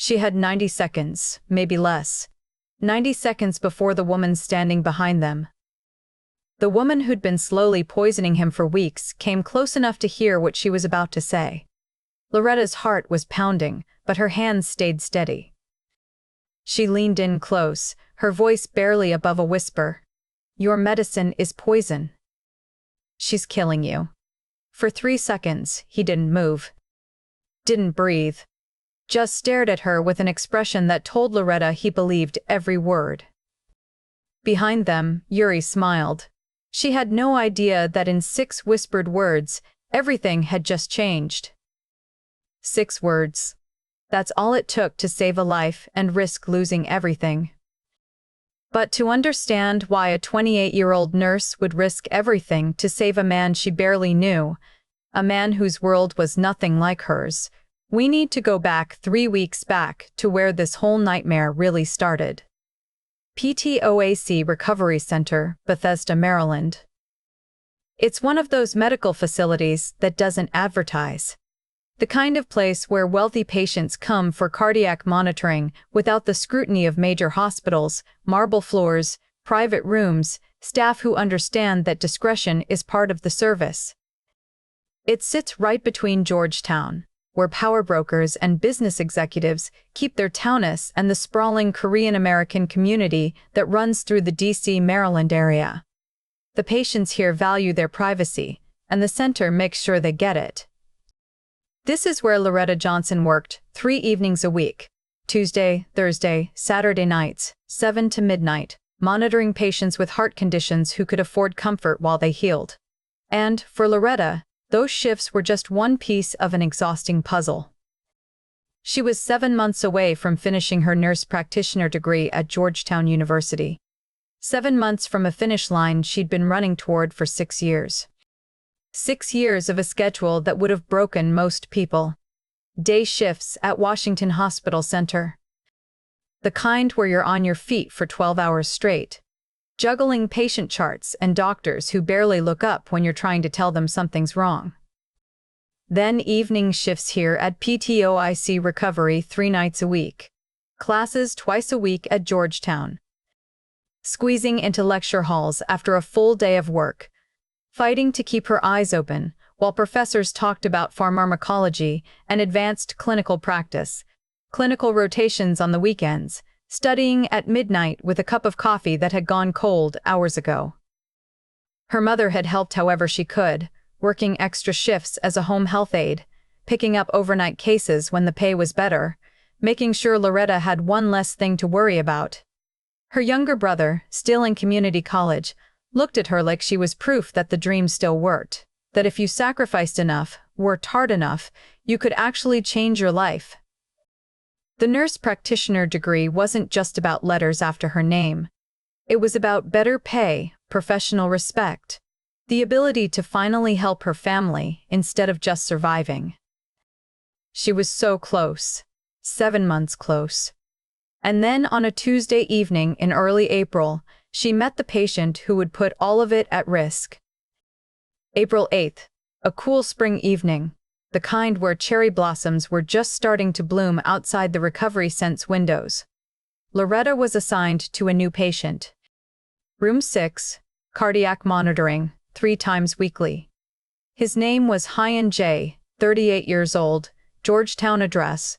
She had 90 seconds, maybe less. 90 seconds before the woman standing behind them. The woman who'd been slowly poisoning him for weeks came close enough to hear what she was about to say. Loretta's heart was pounding, but her hands stayed steady. She leaned in close, her voice barely above a whisper. "Your medicine is poison. She's killing you." For 3 seconds, he didn't move. Didn't breathe. Just stared at her with an expression that told Loretta he believed every word. Behind them, Yuri smiled. She had no idea that in 6 whispered words, everything had just changed. 6 words. That's all it took to save a life and risk losing everything. But to understand why a 28-year-old nurse would risk everything to save a man she barely knew, a man whose world was nothing like hers, we need to go back 3 weeks back to where this whole nightmare really started. PTOAC Recovery Center, Bethesda, Maryland. It's one of those medical facilities that doesn't advertise. The kind of place where wealthy patients come for cardiac monitoring without the scrutiny of major hospitals, marble floors, private rooms, staff who understand that discretion is part of the service. It sits right between Georgetown, where power brokers and business executives keep their townness, and the sprawling Korean-American community that runs through the D.C., Maryland area. The patients here value their privacy, and the center makes sure they get it. This is where Loretta Johnson worked 3 evenings a week, Tuesday, Thursday, Saturday nights, 7 to midnight, monitoring patients with heart conditions who could afford comfort while they healed. And, for Loretta, those shifts were just one piece of an exhausting puzzle. She was 7 months away from finishing her nurse practitioner degree at Georgetown University. 7 months from a finish line she'd been running toward for 6 years. 6 years of a schedule that would have broken most people. Day shifts at Washington Hospital Center. The kind where you're on your feet for 12 hours straight, juggling patient charts and doctors who barely look up when you're trying to tell them something's wrong. Then evening shifts here at PTOAC Recovery 3 nights a week. Classes twice a week at Georgetown. Squeezing into lecture halls after a full day of work, fighting to keep her eyes open while professors talked about pharmacology and advanced clinical practice, clinical rotations on the weekends, studying at midnight with a cup of coffee that had gone cold hours ago. Her mother had helped however she could, working extra shifts as a home health aide, picking up overnight cases when the pay was better, making sure Loretta had one less thing to worry about. Her younger brother, still in community college, looked at her like she was proof that the dream still worked, that if you sacrificed enough, worked hard enough, you could actually change your life. The nurse practitioner degree wasn't just about letters after her name. It was about better pay, professional respect, the ability to finally help her family instead of just surviving. She was so close, 7 months close. And then on a Tuesday evening in early April, she met the patient who would put all of it at risk. April 8th, a cool spring evening, the kind where cherry blossoms were just starting to bloom outside the Recovery Center's windows. Loretta was assigned to a new patient. Room 6, cardiac monitoring, 3 times weekly. His name was Hyun Jae, 38 years old, Georgetown address.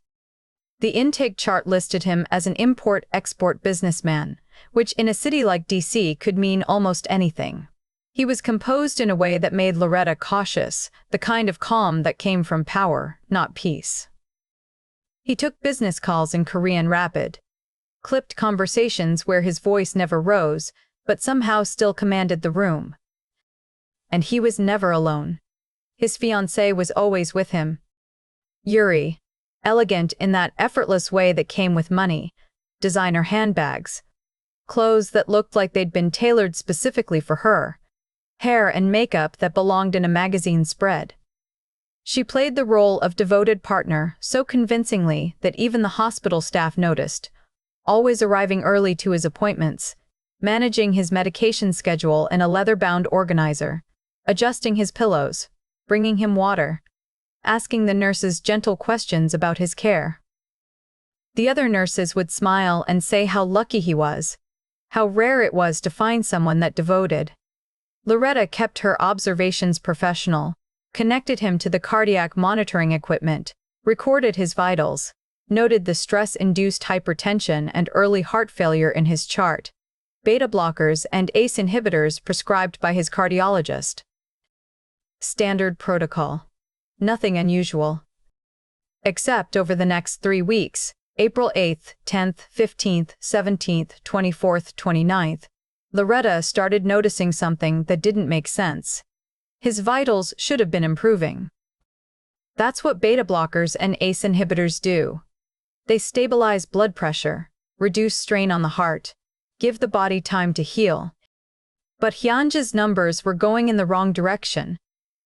The intake chart listed him as an import-export businessman, which in a city like D.C. could mean almost anything. He was composed in a way that made Loretta cautious, the kind of calm that came from power, not peace. He took business calls in Korean rapid, clipped conversations where his voice never rose, but somehow still commanded the room. And he was never alone. His fiancée was always with him. Yuri, elegant in that effortless way that came with money, designer handbags, clothes that looked like they'd been tailored specifically for her, hair and makeup that belonged in a magazine spread. She played the role of devoted partner so convincingly that even the hospital staff noticed, always arriving early to his appointments, managing his medication schedule in a leather-bound organizer, adjusting his pillows, bringing him water, asking the nurses gentle questions about his care. The other nurses would smile and say how lucky he was, how rare it was to find someone that devoted. Loretta kept her observations professional, connected him to the cardiac monitoring equipment, recorded his vitals, noted the stress-induced hypertension and early heart failure in his chart, beta blockers and ACE inhibitors prescribed by his cardiologist. Standard protocol. Nothing unusual. Except over the next 3 weeks, April 8th, 10th, 15th, 17th, 24th, 29th, Loretta started noticing something that didn't make sense. His vitals should have been improving. That's what beta blockers and ACE inhibitors do. They stabilize blood pressure, reduce strain on the heart, give the body time to heal. But Hyunja's numbers were going in the wrong direction.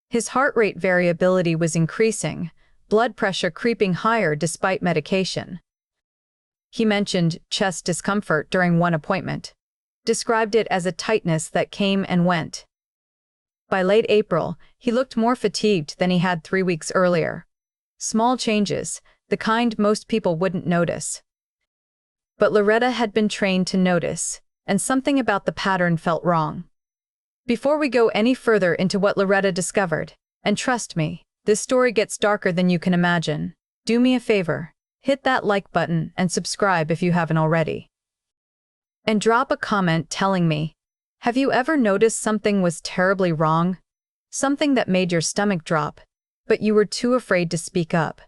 His heart rate variability was increasing, blood pressure creeping higher despite medication. He mentioned chest discomfort during one appointment, described it as a tightness that came and went. By late April, he looked more fatigued than he had 3 weeks earlier. Small changes, the kind most people wouldn't notice. But Loretta had been trained to notice, and something about the pattern felt wrong. Before we go any further into what Loretta discovered, and trust me, this story gets darker than you can imagine, do me a favor, hit that like button and subscribe if you haven't already. And drop a comment telling me, have you ever noticed something was terribly wrong? Something that made your stomach drop, but you were too afraid to speak up?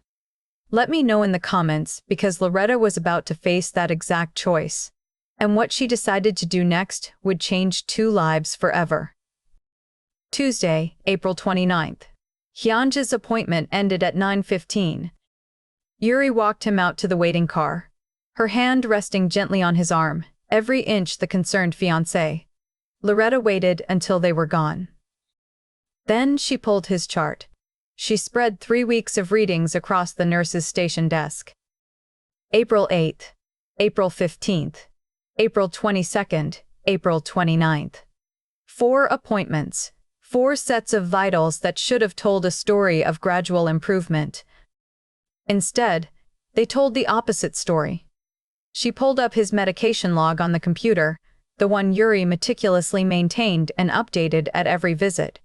Let me know in the comments, because Loretta was about to face that exact choice, and what she decided to do next would change 2 lives forever. Tuesday, April 29th. Hyunja's appointment ended at 9:15. Yuri walked him out to the waiting car, her hand resting gently on his arm, every inch the concerned fiancé. Loretta waited until they were gone. Then she pulled his chart. She spread 3 weeks of readings across the nurse's station desk. April 8th, April 15th, April 22nd, April 29th. 4 appointments, 4 sets of vitals that should have told a story of gradual improvement. Instead, they told the opposite story. She pulled up his medication log on the computer, the one Yuri meticulously maintained and updated at every visit.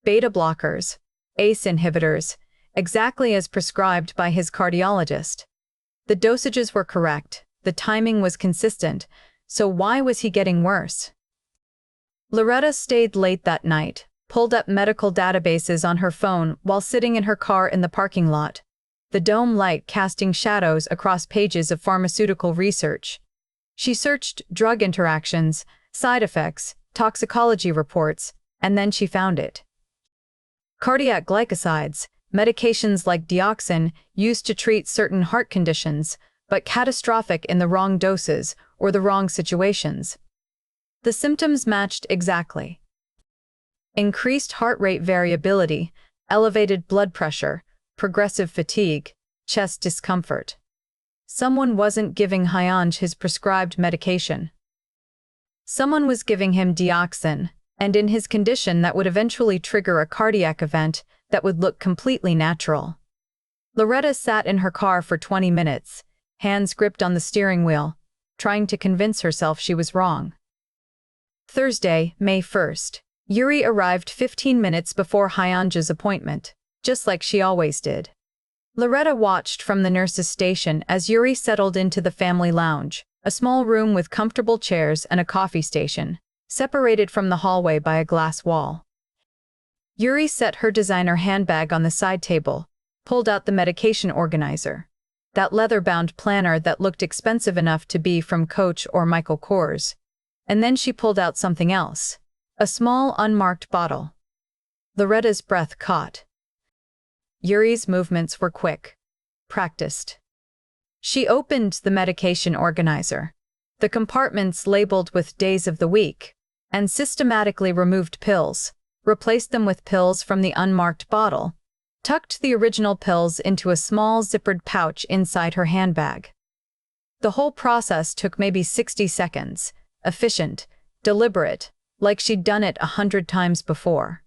Beta blockers, ACE inhibitors, exactly as prescribed by his cardiologist. The dosages were correct, the timing was consistent, so why was he getting worse? Loretta stayed late that night, pulled up medical databases on her phone while sitting in her car in the parking lot, the dome light casting shadows across pages of pharmaceutical research. She searched drug interactions, side effects, toxicology reports, and then she found it. Cardiac glycosides, medications like dioxin used to treat certain heart conditions, but catastrophic in the wrong doses or the wrong situations. The symptoms matched exactly. Increased heart rate variability, elevated blood pressure, progressive fatigue, chest discomfort. Someone wasn't giving Hyunj his prescribed medication. Someone was giving him dioxin, and in his condition that would eventually trigger a cardiac event that would look completely natural. Loretta sat in her car for 20 minutes, hands gripped on the steering wheel, trying to convince herself she was wrong. Thursday, May 1st. Yuri arrived 15 minutes before Hyunja's appointment, just like she always did. Loretta watched from the nurse's station as Yuri settled into the family lounge, a small room with comfortable chairs and a coffee station, separated from the hallway by a glass wall. Yuri set her designer handbag on the side table, pulled out the medication organizer, that leather-bound planner that looked expensive enough to be from Coach or Michael Kors, and then she pulled out something else, a small unmarked bottle. Loretta's breath caught. Yuri's movements were quick, practiced. She opened the medication organizer, the compartments labeled with days of the week, and systematically removed pills, replaced them with pills from the unmarked bottle, tucked the original pills into a small zippered pouch inside her handbag. The whole process took maybe 60 seconds, efficient, deliberate, like she'd done it 100 times before.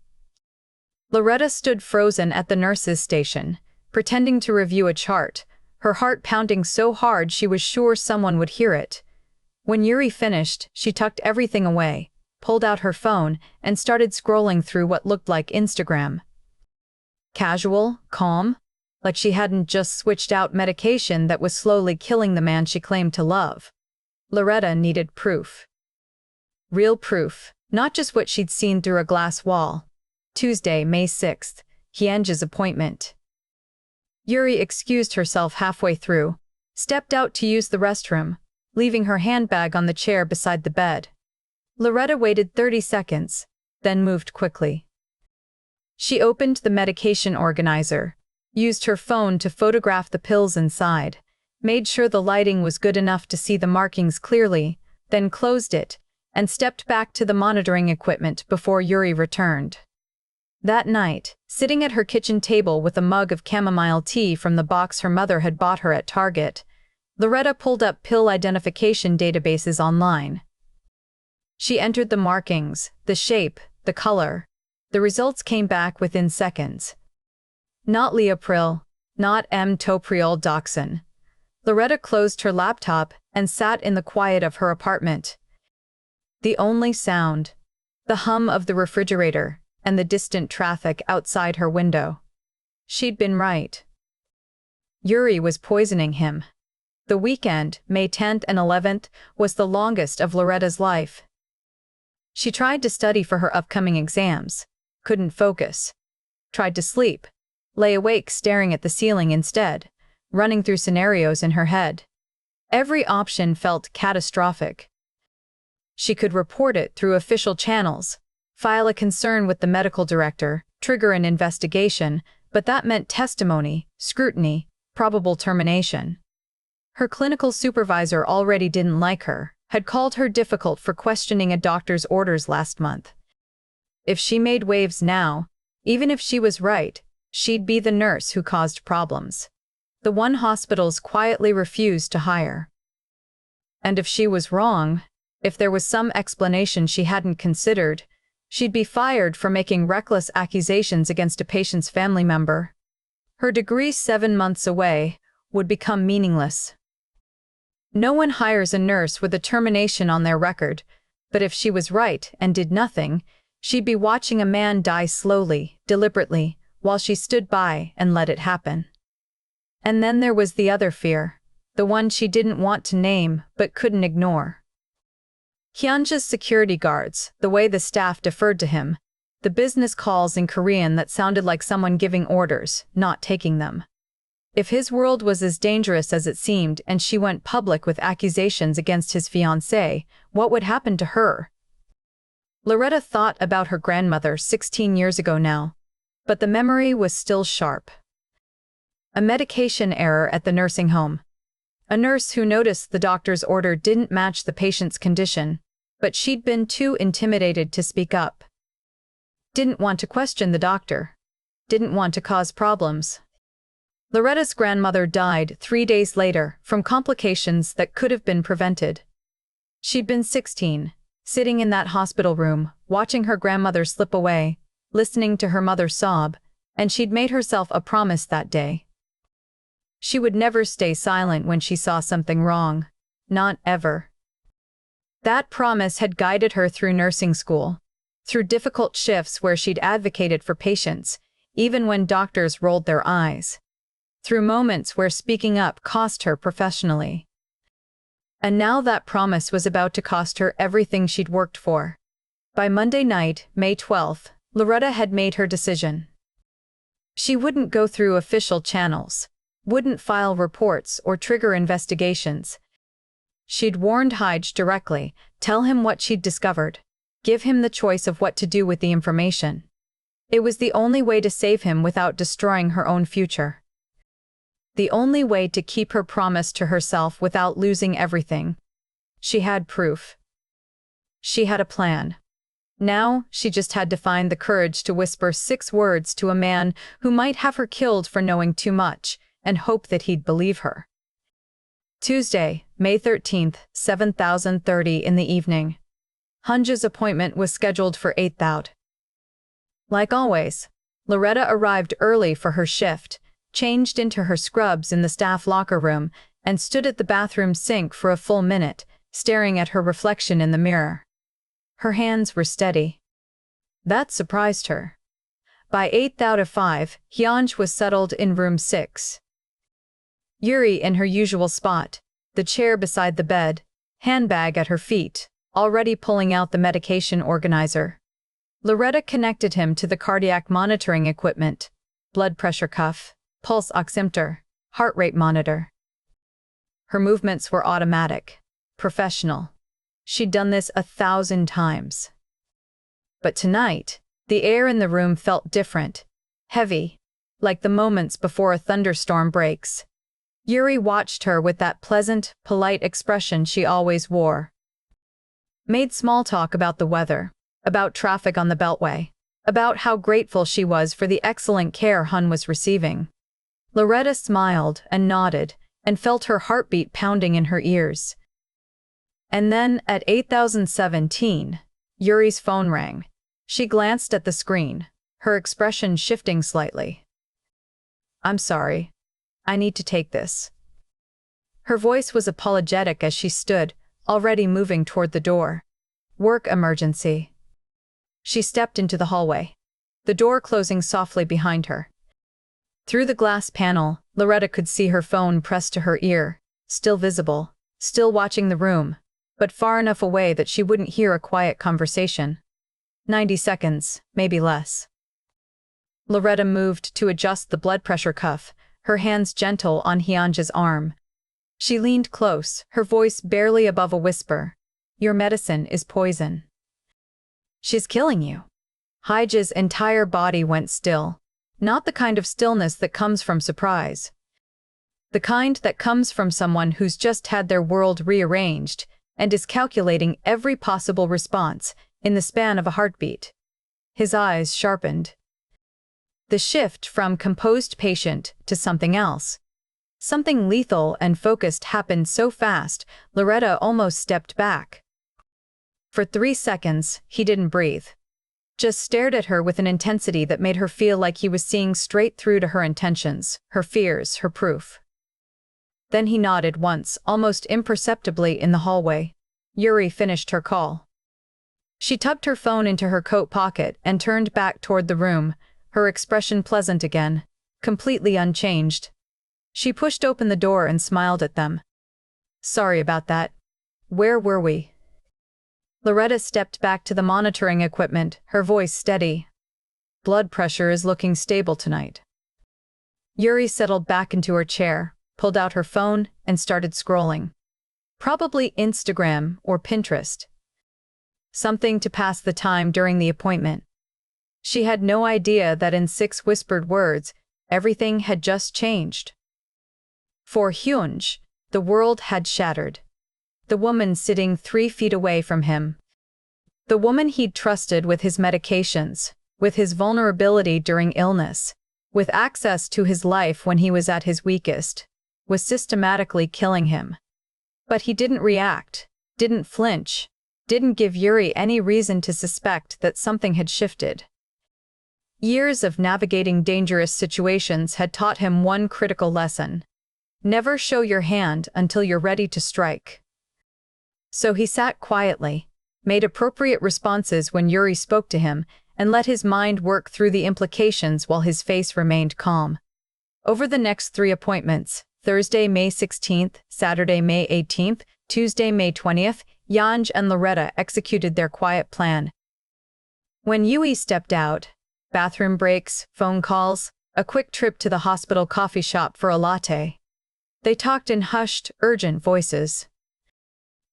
Loretta stood frozen at the nurse's station, pretending to review a chart, her heart pounding so hard she was sure someone would hear it. When Yuri finished, she tucked everything away, pulled out her phone, and started scrolling through what looked like Instagram. Casual, calm, like she hadn't just switched out medication that was slowly killing the man she claimed to love. Loretta needed proof. Real proof, not just what she'd seen through a glass wall. Tuesday, May 6th, Hyunja's appointment. Yuri excused herself halfway through, stepped out to use the restroom, leaving her handbag on the chair beside the bed. Loretta waited 30 seconds, then moved quickly. She opened the medication organizer, used her phone to photograph the pills inside, made sure the lighting was good enough to see the markings clearly, then closed it, and stepped back to the monitoring equipment before Yuri returned. That night, sitting at her kitchen table with a mug of chamomile tea from the box her mother had bought her at Target, Loretta pulled up pill identification databases online. She entered the markings, the shape, the color. The results came back within seconds. Not Leopril, not M-topriodoxin. Loretta closed her laptop and sat in the quiet of her apartment. The only sound, the hum of the refrigerator and the distant traffic outside her window. She'd been right. Yuri was poisoning him. The weekend, May 10th and 11th, was the longest of Loretta's life. She tried to study for her upcoming exams, couldn't focus. Tried to sleep, lay awake staring at the ceiling instead, running through scenarios in her head. Every option felt catastrophic. She could report it through official channels, file a concern with the medical director, trigger an investigation, but that meant testimony, scrutiny, probable termination. Her clinical supervisor already didn't like her, had called her difficult for questioning a doctor's orders last month. If she made waves now, even if she was right, she'd be the nurse who caused problems. The one hospitals quietly refused to hire. And if she was wrong, if there was some explanation she hadn't considered, she'd be fired for making reckless accusations against a patient's family member. Her degree 7 months away would become meaningless. No one hires a nurse with a termination on their record, but if she was right and did nothing, she'd be watching a man die slowly, deliberately, while she stood by and let it happen. And then there was the other fear, the one she didn't want to name but couldn't ignore. Hyunja's security guards, the way the staff deferred to him, the business calls in Korean that sounded like someone giving orders, not taking them. If his world was as dangerous as it seemed and she went public with accusations against his fiancé, what would happen to her? Loretta thought about her grandmother 16 years ago now, but the memory was still sharp. A medication error at the nursing home. A nurse who noticed the doctor's order didn't match the patient's condition, but she'd been too intimidated to speak up. Didn't want to question the doctor. Didn't want to cause problems. Loretta's grandmother died 3 days later from complications that could have been prevented. She'd been 16, sitting in that hospital room, watching her grandmother slip away, listening to her mother sob, and she'd made herself a promise that day. She would never stay silent when she saw something wrong. Not ever. That promise had guided her through nursing school, through difficult shifts where she'd advocated for patients, even when doctors rolled their eyes. Through moments where speaking up cost her professionally. And now that promise was about to cost her everything she'd worked for. By Monday night, May 12th, Loretta had made her decision. She wouldn't go through official channels, wouldn't file reports or trigger investigations. She'd warned Hyde directly, tell him what she'd discovered, give him the choice of what to do with the information. It was the only way to save him without destroying her own future. The only way to keep her promise to herself without losing everything. She had proof. She had a plan. Now, she just had to find the courage to whisper 6 words to a man who might have her killed for knowing too much, and hope that he'd believe her. Tuesday, May 13th, 7:30 in the evening. Hyunja's appointment was scheduled for 8:00. Like always, Loretta arrived early for her shift, changed into her scrubs in the staff locker room, and stood at the bathroom sink for a full minute, staring at her reflection in the mirror. Her hands were steady. That surprised her. By 8 out of 5, Hyunj was settled in room 6. Yuri in her usual spot, the chair beside the bed, handbag at her feet, already pulling out the medication organizer. Loretta connected him to the cardiac monitoring equipment, blood pressure cuff, pulse oximeter, heart rate monitor. Her movements were automatic, professional. She'd done this 1,000 times. But tonight, the air in the room felt different, heavy, like the moments before a thunderstorm breaks. Yuri watched her with that pleasant, polite expression she always wore. Made small talk about the weather, about traffic on the Beltway, about how grateful she was for the excellent care Hun was receiving. Loretta smiled and nodded, and felt her heartbeat pounding in her ears. And then, at 8017, Yuri's phone rang. She glanced at the screen, her expression shifting slightly. "I'm sorry. I need to take this." Her voice was apologetic as she stood, already moving toward the door. "Work emergency." She stepped into the hallway, the door closing softly behind her. Through the glass panel, Loretta could see her phone pressed to her ear, still visible, still watching the room, but far enough away that she wouldn't hear a quiet conversation. 90 seconds, maybe less. Loretta moved to adjust the blood pressure cuff, her hands gentle on Hyunj's arm. She leaned close, her voice barely above a whisper. "Your medicine is poison. She's killing you." Hyunj's entire body went still. Not the kind of stillness that comes from surprise. The kind that comes from someone who's just had their world rearranged and is calculating every possible response in the span of a heartbeat. His eyes sharpened. The shift from composed patient to something else, something lethal and focused, happened so fast, Loretta almost stepped back. For 3 seconds, he didn't breathe. Just stared at her with an intensity that made her feel like he was seeing straight through to her intentions, her fears, her proof. Then he nodded once, almost imperceptibly, in the hallway. Yuri finished her call. She tucked her phone into her coat pocket and turned back toward the room, her expression pleasant again, completely unchanged. She pushed open the door and smiled at them. "Sorry about that. Where were we?" Loretta stepped back to the monitoring equipment, her voice steady. "Blood pressure is looking stable tonight." Yuri settled back into her chair, pulled out her phone, and started scrolling. Probably Instagram or Pinterest. Something to pass the time during the appointment. She had no idea that in 6 whispered words, everything had just changed. For Hyunj, the world had shattered. The woman sitting 3 feet away from him. The woman he'd trusted with his medications, with his vulnerability during illness, with access to his life when he was at his weakest, was systematically killing him. But he didn't react, didn't flinch, didn't give Yuri any reason to suspect that something had shifted. Years of navigating dangerous situations had taught him one critical lesson. Never show your hand until you're ready to strike. So he sat quietly, made appropriate responses when Yuri spoke to him, and let his mind work through the implications while his face remained calm. Over the next 3 appointments, Thursday, May 16th, Saturday, May 18th, Tuesday, May 20th, Hyunj and Loretta executed their quiet plan. When Yui stepped out, bathroom breaks, phone calls, a quick trip to the hospital coffee shop for a latte. They talked in hushed, urgent voices.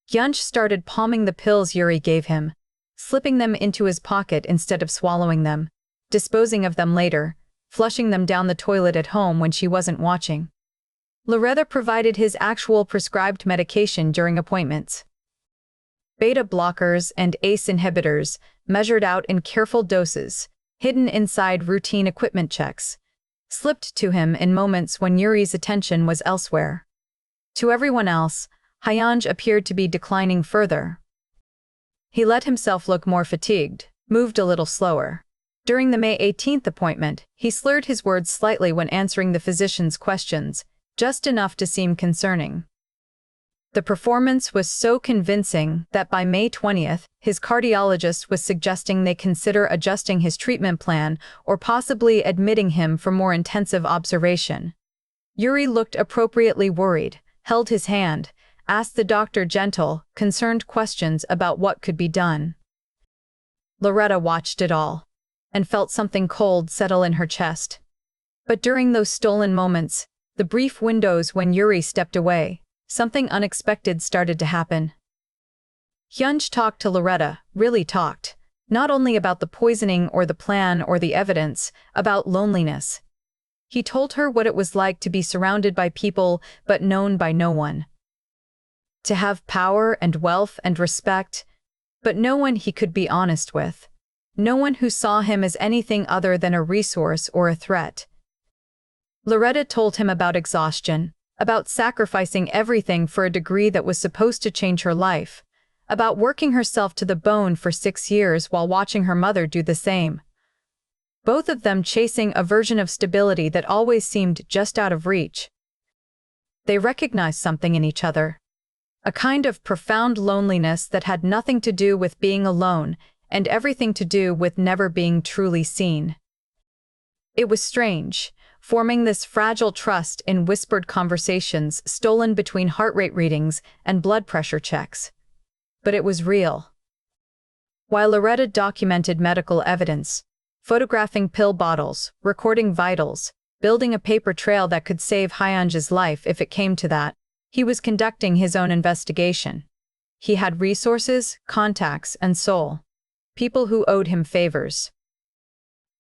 Hyunj started palming the pills Yuri gave him, slipping them into his pocket instead of swallowing them, disposing of them later, flushing them down the toilet at home when she wasn't watching. Loretta provided his actual prescribed medication during appointments. Beta blockers and ACE inhibitors, measured out in careful doses, hidden inside routine equipment checks, slipped to him in moments when Yuri's attention was elsewhere. To everyone else, Hyunj appeared to be declining further. He let himself look more fatigued, moved a little slower. During the May 18th appointment, he slurred his words slightly when answering the physician's questions, just enough to seem concerning. The performance was so convincing that by May 20th, his cardiologist was suggesting they consider adjusting his treatment plan or possibly admitting him for more intensive observation. Yuri looked appropriately worried, held his hand, asked the doctor gentle, concerned questions about what could be done. Loretta watched it all and felt something cold settle in her chest. But during those stolen moments, the brief windows when Yuri stepped away, something unexpected started to happen. Hyunj talked to Loretta, really talked, not only about the poisoning or the plan or the evidence, about loneliness. He told her what it was like to be surrounded by people but known by no one. To have power and wealth and respect, but no one he could be honest with. No one who saw him as anything other than a resource or a threat. Loretta told him about exhaustion, about sacrificing everything for a degree that was supposed to change her life, about working herself to the bone for 6 years while watching her mother do the same. Both of them chasing a version of stability that always seemed just out of reach. They recognized something in each other. A kind of profound loneliness that had nothing to do with being alone and everything to do with never being truly seen. It was strange, forming this fragile trust in whispered conversations stolen between heart rate readings and blood pressure checks. But it was real. While Loretta documented medical evidence, photographing pill bottles, recording vitals, building a paper trail that could save Hyunj's life if it came to that, he was conducting his own investigation. He had resources, contacts, and soul. People who owed him favors.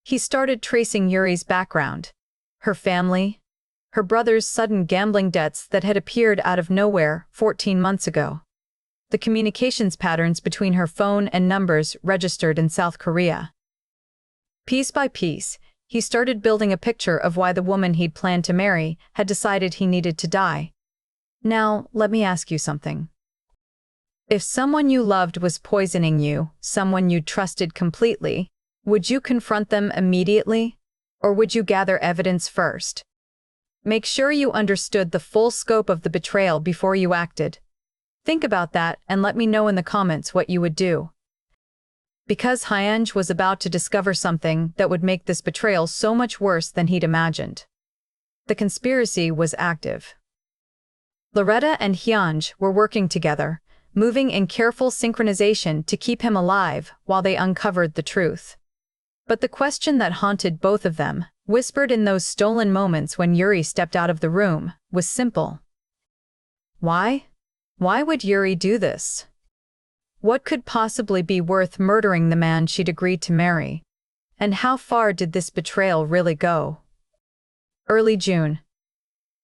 He started tracing Yuri's background. Her family, her brother's sudden gambling debts that had appeared out of nowhere 14 months ago. The communications patterns between her phone and numbers registered in South Korea. Piece by piece, he started building a picture of why the woman he'd planned to marry had decided he needed to die. Now, let me ask you something. If someone you loved was poisoning you, someone you trusted completely, would you confront them immediately? Or would you gather evidence first? Make sure you understood the full scope of the betrayal before you acted. Think about that and let me know in the comments what you would do. Because Hyunj was about to discover something that would make this betrayal so much worse than he'd imagined. The conspiracy was active. Loretta and Hyunj were working together, moving in careful synchronization to keep him alive while they uncovered the truth. But the question that haunted both of them, whispered in those stolen moments when Yuri stepped out of the room, was simple. Why? Why would Yuri do this? What could possibly be worth murdering the man she'd agreed to marry? And how far did this betrayal really go? Early June.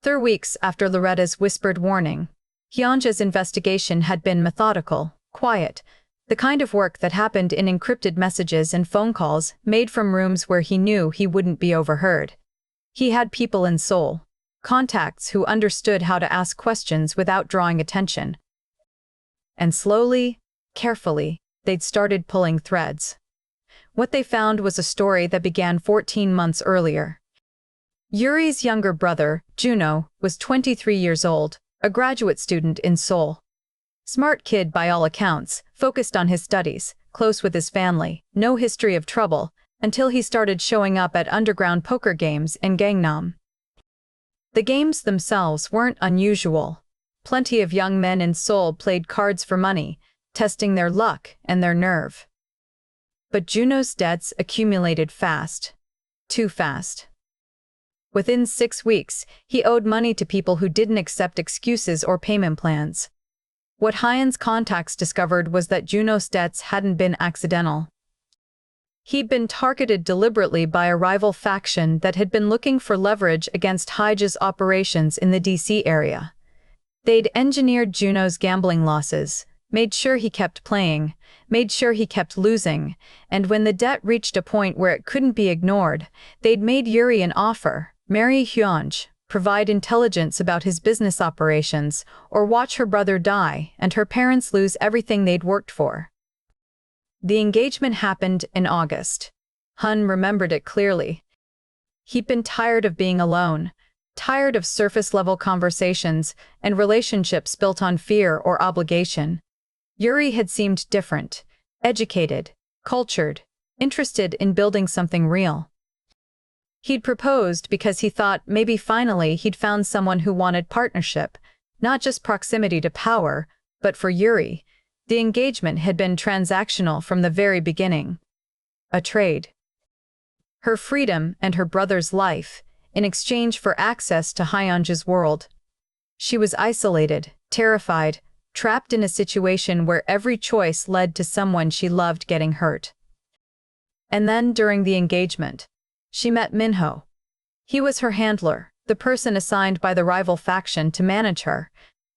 3 weeks after Loretta's whispered warning, Hyunja's investigation had been methodical, quiet, the kind of work that happened in encrypted messages and phone calls made from rooms where he knew he wouldn't be overheard. He had people in Seoul, contacts who understood how to ask questions without drawing attention. And slowly, carefully, they'd started pulling threads. What they found was a story that began 14 months earlier. Yuri's younger brother, Juno, was 23 years old, a graduate student in Seoul. Smart kid by all accounts, focused on his studies, close with his family, no history of trouble, until he started showing up at underground poker games in Gangnam. The games themselves weren't unusual. Plenty of young men in Seoul played cards for money, testing their luck and their nerve. But Juno's debts accumulated fast. Too fast. Within 6 weeks, he owed money to people who didn't accept excuses or payment plans. What Hyun's contacts discovered was that Juno's debts hadn't been accidental. He'd been targeted deliberately by a rival faction that had been looking for leverage against Hyun's operations in the DC area. They'd engineered Juno's gambling losses, made sure he kept playing, made sure he kept losing, and when the debt reached a point where it couldn't be ignored, they'd made Yuri an offer: marry Hyunj, provide intelligence about his business operations, or watch her brother die and her parents lose everything they'd worked for. The engagement happened in August. Hun remembered it clearly. He'd been tired of being alone, tired of surface-level conversations and relationships built on fear or obligation. Yuri had seemed different, educated, cultured, interested in building something real. He'd proposed because he thought maybe finally he'd found someone who wanted partnership, not just proximity to power, but for Yuri, the engagement had been transactional from the very beginning. A trade. Her freedom and her brother's life, in exchange for access to Hyunja's world. She was isolated, terrified, trapped in a situation where every choice led to someone she loved getting hurt. And then, during the engagement, she met Minho. He was her handler, the person assigned by the rival faction to manage her,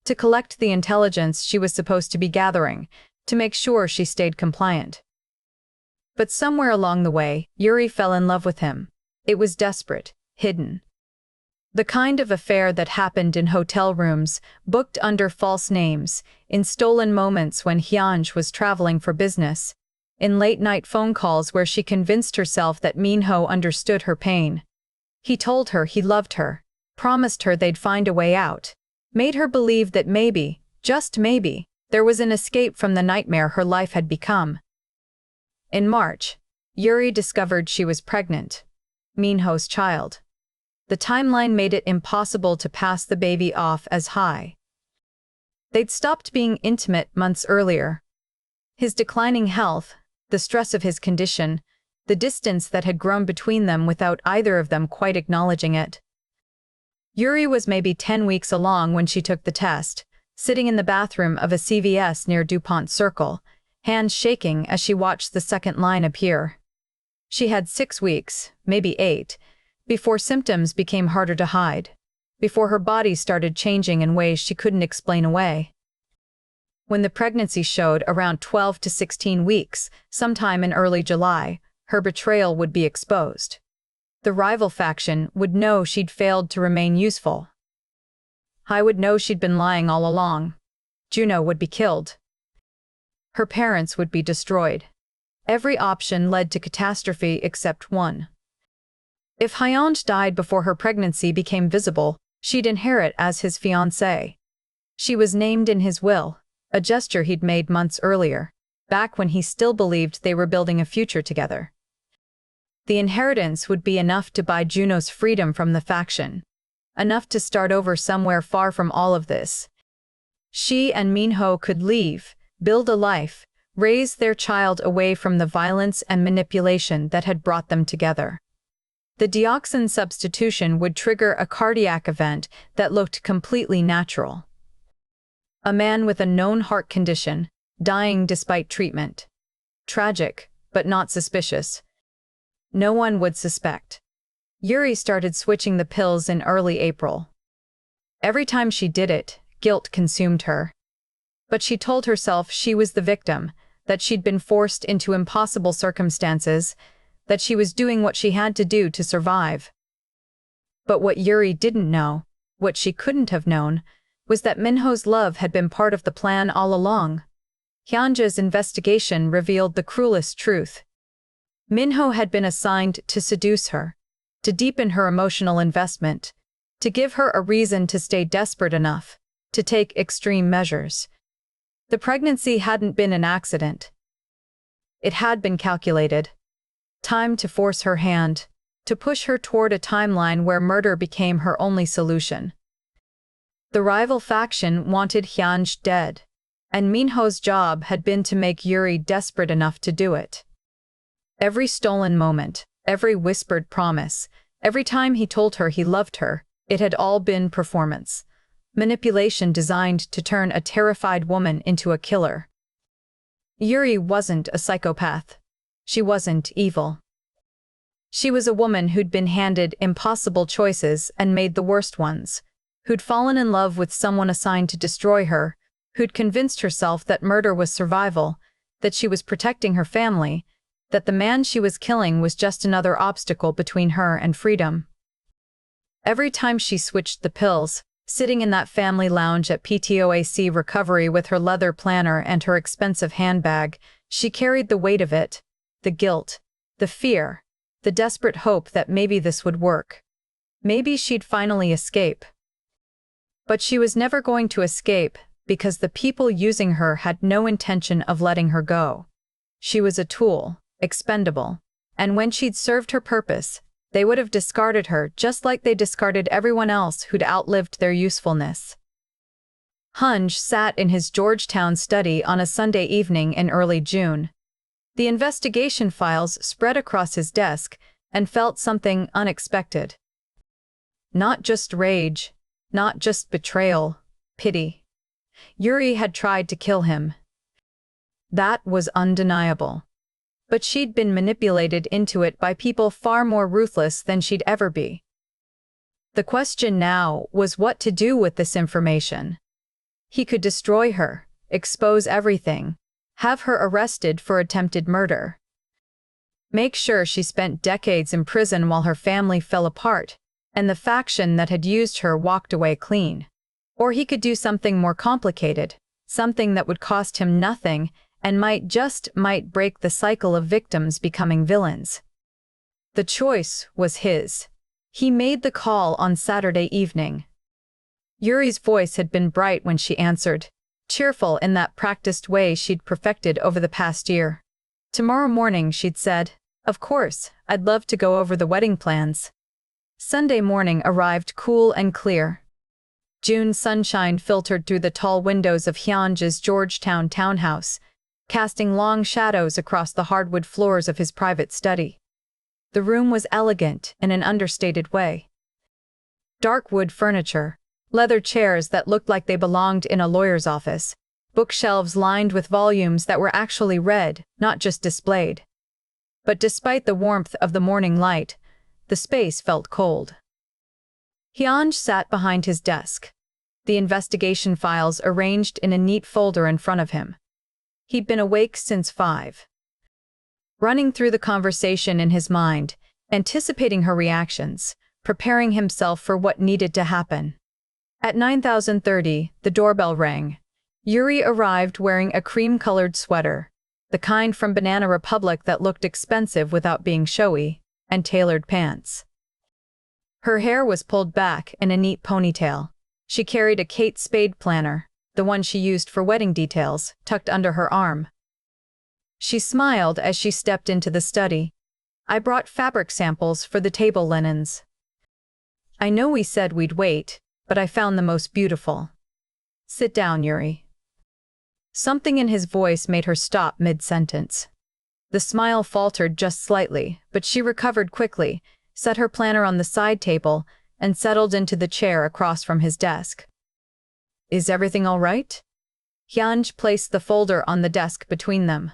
to collect the intelligence she was supposed to be gathering, to make sure she stayed compliant. But somewhere along the way, Yuri fell in love with him. It was desperate, hidden. The kind of affair that happened in hotel rooms, booked under false names, in stolen moments when Hyunj was traveling for business, in late-night phone calls where she convinced herself that Minho understood her pain. He told her he loved her, promised her they'd find a way out, made her believe that maybe, just maybe, there was an escape from the nightmare her life had become. In March, Yuri discovered she was pregnant. Minho's child. The timeline made it impossible to pass the baby off as Hai. They'd stopped being intimate months earlier. His declining health, the stress of his condition, the distance that had grown between them without either of them quite acknowledging it. Yuri was maybe 10 weeks along when she took the test, sitting in the bathroom of a CVS near DuPont Circle, hands shaking as she watched the second line appear. She had 6 weeks, maybe 8, before symptoms became harder to hide, before her body started changing in ways she couldn't explain away. When the pregnancy showed around 12 to 16 weeks, sometime in early July, her betrayal would be exposed. The rival faction would know she'd failed to remain useful. Hai would know she'd been lying all along. Juno would be killed. Her parents would be destroyed. Every option led to catastrophe except one. If Hyunj died before her pregnancy became visible, she'd inherit as his fiancée. She was named in his will, a gesture he'd made months earlier, back when he still believed they were building a future together. The inheritance would be enough to buy Juno's freedom from the faction, enough to start over somewhere far from all of this. She and Minho could leave, build a life, raise their child away from the violence and manipulation that had brought them together. The dioxin substitution would trigger a cardiac event that looked completely natural. A man with a known heart condition, dying despite treatment. Tragic, but not suspicious. No one would suspect. Yuri started switching the pills in early April. Every time she did it, guilt consumed her. But she told herself she was the victim, that she'd been forced into impossible circumstances, that she was doing what she had to do to survive. But what Yuri didn't know, what she couldn't have known, was that Minho's love had been part of the plan all along. Hyunja's investigation revealed the cruelest truth. Minho had been assigned to seduce her, to deepen her emotional investment, to give her a reason to stay desperate enough, to take extreme measures. The pregnancy hadn't been an accident. It had been calculated. Time to force her hand, to push her toward a timeline where murder became her only solution. The rival faction wanted Hyunj dead, and Minho's job had been to make Yuri desperate enough to do it. Every stolen moment, every whispered promise, every time he told her he loved her, it had all been performance. Manipulation designed to turn a terrified woman into a killer. Yuri wasn't a psychopath. She wasn't evil. She was a woman who'd been handed impossible choices and made the worst ones, who'd fallen in love with someone assigned to destroy her, who'd convinced herself that murder was survival, that she was protecting her family, that the man she was killing was just another obstacle between her and freedom. Every time she switched the pills, sitting in that family lounge at PTOAC Recovery with her leather planner and her expensive handbag, she carried the weight of it, the guilt, the fear, the desperate hope that maybe this would work. Maybe she'd finally escape. But she was never going to escape because the people using her had no intention of letting her go. She was a tool, expendable, and when she'd served her purpose, they would have discarded her just like they discarded everyone else who'd outlived their usefulness. Hunj sat in his Georgetown study on a Sunday evening in early June. The investigation files spread across his desk and felt something unexpected. Not just rage, not just betrayal, pity. Yuri had tried to kill him. That was undeniable. But she'd been manipulated into it by people far more ruthless than she'd ever be. The question now was what to do with this information. He could destroy her, expose everything, have her arrested for attempted murder. Make sure she spent decades in prison while her family fell apart, and the faction that had used her walked away clean. Or he could do something more complicated, something that would cost him nothing and might break the cycle of victims becoming villains. The choice was his. He made the call on Saturday evening. Yuri's voice had been bright when she answered, cheerful in that practiced way she'd perfected over the past year. Tomorrow morning, she'd said, of course, I'd love to go over the wedding plans. Sunday morning arrived cool and clear. June sunshine filtered through the tall windows of Hyunj's Georgetown townhouse, casting long shadows across the hardwood floors of his private study. The room was elegant in an understated way. Dark wood furniture, leather chairs that looked like they belonged in a lawyer's office, bookshelves lined with volumes that were actually read, not just displayed. But despite the warmth of the morning light, the space felt cold. Hyunj sat behind his desk, the investigation files arranged in a neat folder in front of him. He'd been awake since 5. Running through the conversation in his mind, anticipating her reactions, preparing himself for what needed to happen. At 9:30, the doorbell rang. Yuri arrived wearing a cream-colored sweater, the kind from Banana Republic that looked expensive without being showy, and tailored pants. Her hair was pulled back in a neat ponytail. She carried a Kate Spade planner, the one she used for wedding details, tucked under her arm. She smiled as she stepped into the study. I brought fabric samples for the table linens. I know we said we'd wait, but I found the most beautiful. Sit down, Yuri. Something in his voice made her stop mid-sentence. The smile faltered just slightly, but she recovered quickly, set her planner on the side table, and settled into the chair across from his desk. Is everything all right? Hyunj placed the folder on the desk between them.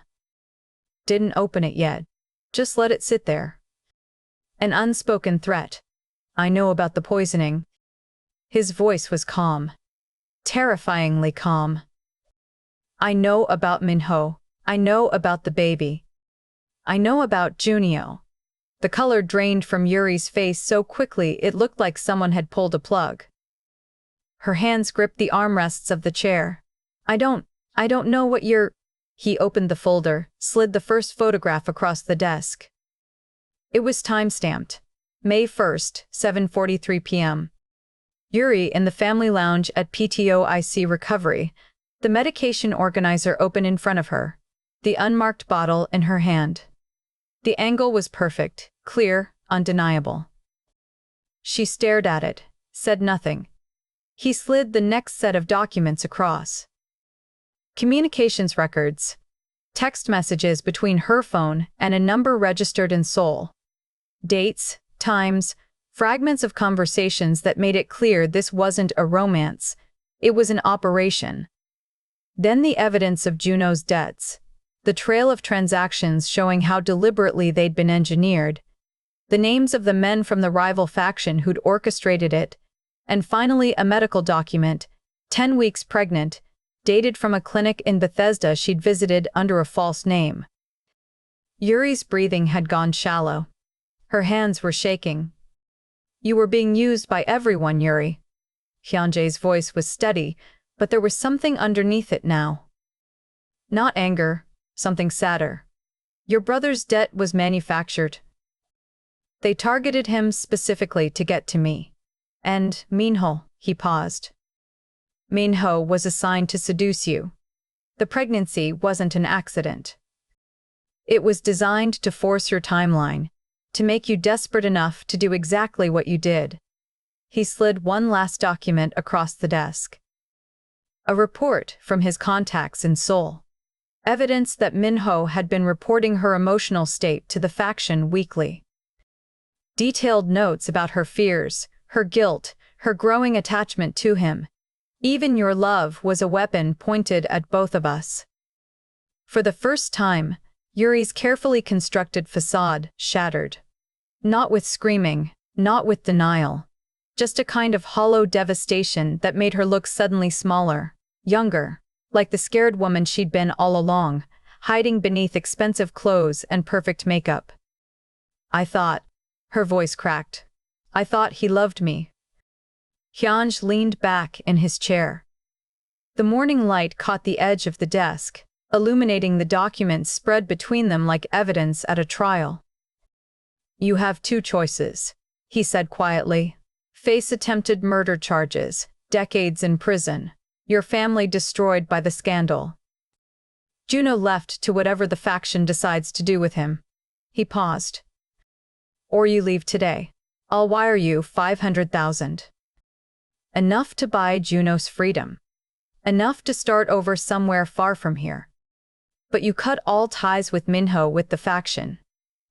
Didn't open it yet. Just let it sit there. An unspoken threat. I know about the poisoning. His voice was calm. Terrifyingly calm. I know about Minho. I know about the baby. I know about Junio. The color drained from Yuri's face so quickly it looked like someone had pulled a plug. Her hands gripped the armrests of the chair. I don't know what you're... He opened the folder, slid the first photograph across the desk. It was time-stamped. May 1st, 7:43 p.m. Yuri in the family lounge at PTOAC Recovery, the medication organizer open in front of her, the unmarked bottle in her hand. The angle was perfect, clear, undeniable. She stared at it, said nothing. He slid the next set of documents across. Communications records. Text messages between her phone and a number registered in Seoul. Dates, times, fragments of conversations that made it clear this wasn't a romance, it was an operation. Then the evidence of Juno's debts, the trail of transactions showing how deliberately they'd been engineered, the names of the men from the rival faction who'd orchestrated it, and finally a medical document, 10 weeks pregnant, dated from a clinic in Bethesda she'd visited under a false name. Yuri's breathing had gone shallow. Her hands were shaking. You were being used by everyone, Yuri. Hyunjae's voice was steady, but there was something underneath it now. Not anger, something sadder. Your brother's debt was manufactured. They targeted him specifically to get to me. And Minho, he paused. Minho was assigned to seduce you. The pregnancy wasn't an accident. It was designed to force your timeline, to make you desperate enough to do exactly what you did. He slid one last document across the desk. A report from his contacts in Seoul. Evidence that Minho had been reporting her emotional state to the faction weekly. Detailed notes about her fears, her guilt, her growing attachment to him. Even your love was a weapon pointed at both of us. For the first time, Yuri's carefully constructed facade shattered. Not with screaming, not with denial. Just a kind of hollow devastation that made her look suddenly smaller, younger, like the scared woman she'd been all along, hiding beneath expensive clothes and perfect makeup. I thought, her voice cracked. I thought he loved me. Hyunj leaned back in his chair. The morning light caught the edge of the desk, illuminating the documents spread between them like evidence at a trial. You have two choices, he said quietly. Face attempted murder charges, decades in prison, your family destroyed by the scandal. Juno left to whatever the faction decides to do with him. He paused. Or you leave today. I'll wire you 500,000. Enough to buy Juno's freedom. Enough to start over somewhere far from here. But you cut all ties with Minho with the faction.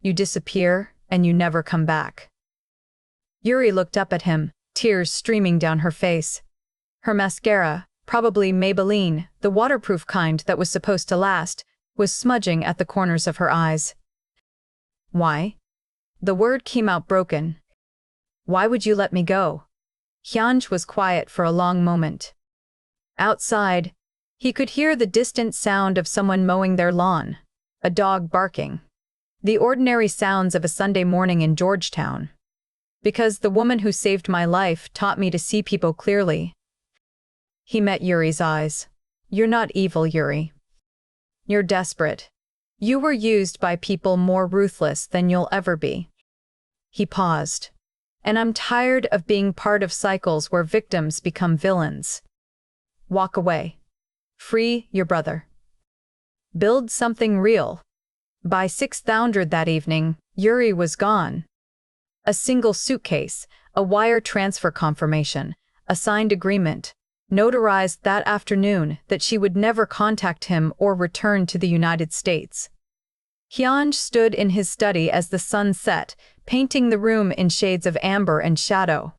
You disappear, and you never come back. Yuri looked up at him, tears streaming down her face. Her mascara, probably Maybelline, the waterproof kind that was supposed to last, was smudging at the corners of her eyes. Why? The word came out broken. Why would you let me go? Hyunj was quiet for a long moment. Outside, he could hear the distant sound of someone mowing their lawn, a dog barking. The ordinary sounds of a Sunday morning in Georgetown. Because the woman who saved my life taught me to see people clearly. He met Yuri's eyes. You're not evil, Yuri. You're desperate. You were used by people more ruthless than you'll ever be. He paused. And I'm tired of being part of cycles where victims become villains. Walk away. Free your brother. Build something real. By 6:00 that evening, Yuri was gone. A single suitcase, a wire transfer confirmation, a signed agreement, notarized that afternoon that she would never contact him or return to the United States. Hyunj stood in his study as the sun set, painting the room in shades of amber and shadow.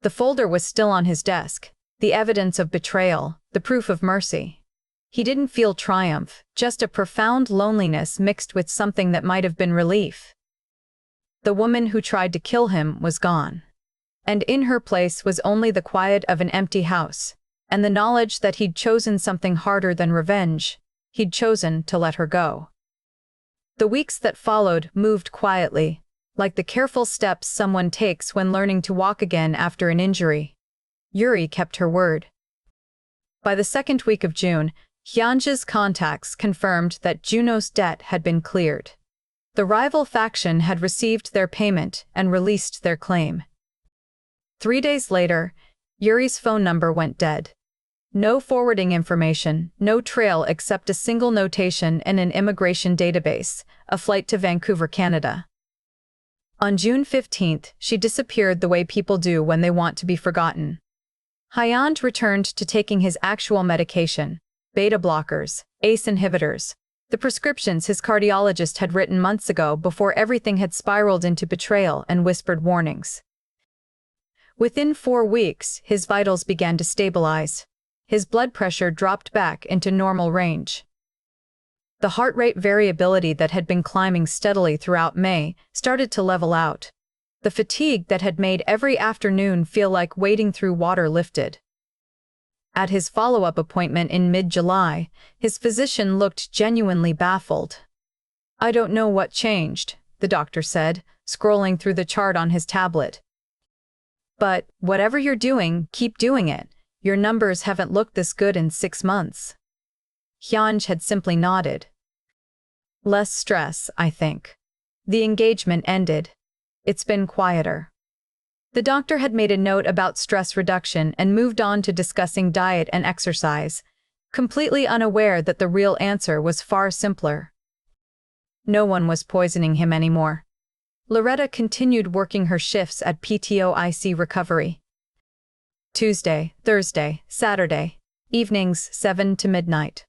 The folder was still on his desk, the evidence of betrayal, the proof of mercy. He didn't feel triumph, just a profound loneliness mixed with something that might have been relief. The woman who tried to kill him was gone. And in her place was only the quiet of an empty house, and the knowledge that he'd chosen something harder than revenge. He'd chosen to let her go. The weeks that followed moved quietly, like the careful steps someone takes when learning to walk again after an injury. Yuri kept her word. By the second week of June, Hyunj's contacts confirmed that Juno's debt had been cleared. The rival faction had received their payment and released their claim. 3 days later, Yuri's phone number went dead. No forwarding information, no trail except a single notation in an immigration database, a flight to Vancouver, Canada. On June 15th, she disappeared the way people do when they want to be forgotten. Hyunj returned to taking his actual medication, beta blockers, ACE inhibitors, the prescriptions his cardiologist had written months ago before everything had spiraled into betrayal and whispered warnings. Within 4 weeks, his vitals began to stabilize. His blood pressure dropped back into normal range. The heart rate variability that had been climbing steadily throughout May started to level out. The fatigue that had made every afternoon feel like wading through water lifted. At his follow-up appointment in mid-July, his physician looked genuinely baffled. "I don't know what changed," the doctor said, scrolling through the chart on his tablet. "But whatever you're doing, keep doing it. Your numbers haven't looked this good in 6 months." Hyunj had simply nodded. "Less stress, I think." The engagement ended. It's been quieter. The doctor had made a note about stress reduction and moved on to discussing diet and exercise, completely unaware that the real answer was far simpler. No one was poisoning him anymore. Loretta continued working her shifts at PTOAC Recovery. Tuesday, Thursday, Saturday, evenings 7 to midnight.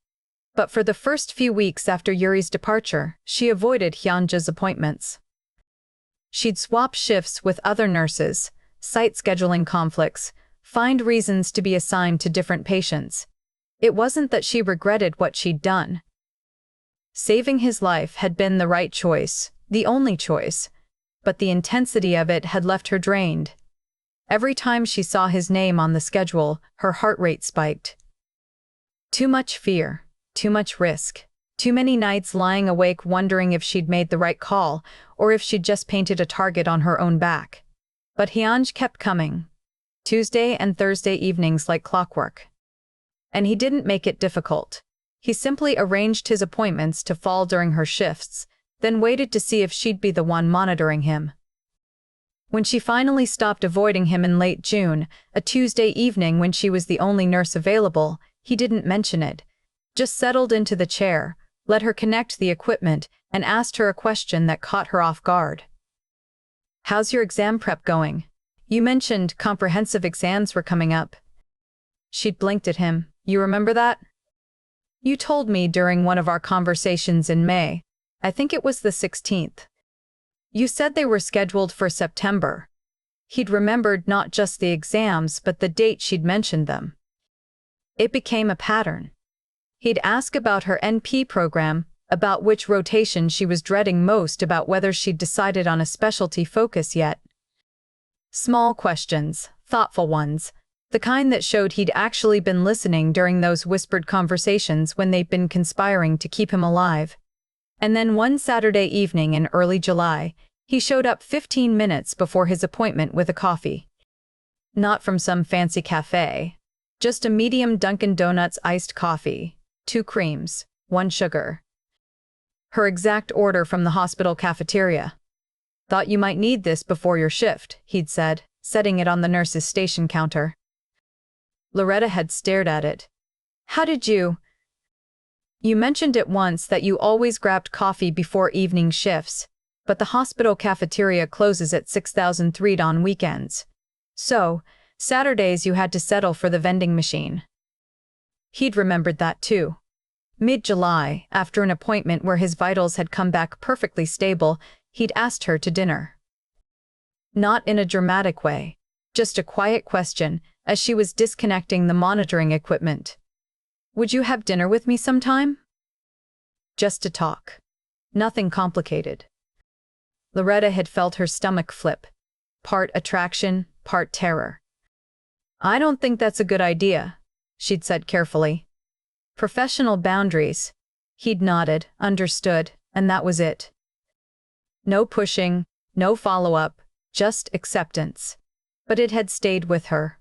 But for the first few weeks after Yuri's departure, she avoided Hyunja's appointments. She'd swap shifts with other nurses, cite scheduling conflicts, find reasons to be assigned to different patients. It wasn't that she regretted what she'd done. Saving his life had been the right choice, the only choice, but the intensity of it had left her drained. Every time she saw his name on the schedule, her heart rate spiked. Too much fear, too much risk, too many nights lying awake wondering if she'd made the right call or if she'd just painted a target on her own back. But Hyunj kept coming. Tuesday and Thursday evenings like clockwork. And he didn't make it difficult. He simply arranged his appointments to fall during her shifts, then waited to see if she'd be the one monitoring him. When she finally stopped avoiding him in late June, a Tuesday evening when she was the only nurse available, he didn't mention it. Just settled into the chair, let her connect the equipment, and asked her a question that caught her off guard. "How's your exam prep going? You mentioned comprehensive exams were coming up." She'd blinked at him. "You remember that? You told me during one of our conversations in May. I think it was the 16th. You said they were scheduled for September." He'd remembered not just the exams but the date she'd mentioned them. It became a pattern. He'd ask about her NP program, about which rotation she was dreading most, about whether she'd decided on a specialty focus yet. Small questions, thoughtful ones, the kind that showed he'd actually been listening during those whispered conversations when they'd been conspiring to keep him alive. And then one Saturday evening in early July, he showed up 15 minutes before his appointment with a coffee. Not from some fancy cafe. Just a medium Dunkin' Donuts iced coffee, 2 creams, 1 sugar. Her exact order from the hospital cafeteria. "Thought you might need this before your shift," he'd said, setting it on the nurse's station counter. Loretta had stared at it. "How did you—" "You mentioned it once that you always grabbed coffee before evening shifts, but the hospital cafeteria closes at 6,003 on weekends. So, Saturdays you had to settle for the vending machine." He'd remembered that too. Mid-July, after an appointment where his vitals had come back perfectly stable, he'd asked her to dinner. Not in a dramatic way, just a quiet question as she was disconnecting the monitoring equipment. "Would you have dinner with me sometime?" Just to talk. Nothing complicated. Loretta had felt her stomach flip. Part attraction, part terror. "I don't think that's a good idea," she'd said carefully. "Professional boundaries." He'd nodded, understood, and that was it. No pushing, no follow-up, just acceptance. But it had stayed with her.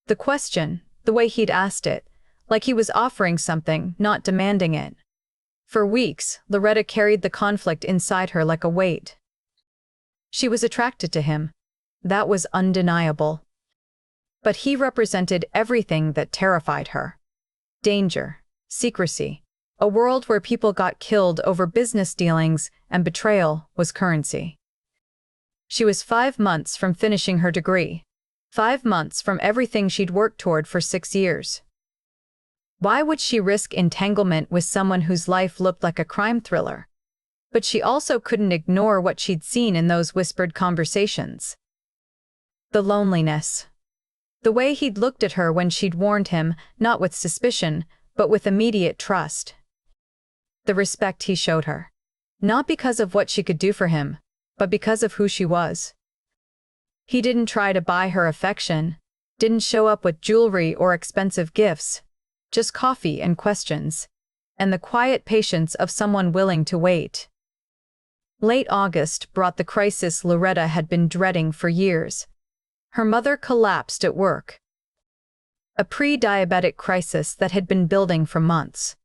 The question, the way he'd asked it, like he was offering something, not demanding it. For weeks, Loretta carried the conflict inside her like a weight. She was attracted to him. That was undeniable. But he represented everything that terrified her. Danger, secrecy, a world where people got killed over business dealings, and betrayal was currency. She was 5 months from finishing her degree. 5 months from everything she'd worked toward for 6 years. Why would she risk entanglement with someone whose life looked like a crime thriller? But she also couldn't ignore what she'd seen in those whispered conversations. The loneliness. The way he'd looked at her when she'd warned him, not with suspicion, but with immediate trust. The respect he showed her. Not because of what she could do for him, but because of who she was. He didn't try to buy her affection, didn't show up with jewelry or expensive gifts, just coffee and questions, and the quiet patience of someone willing to wait. Late August brought the crisis Loretta had been dreading for years. Her mother collapsed at work. A pre-diabetic crisis that had been building for months.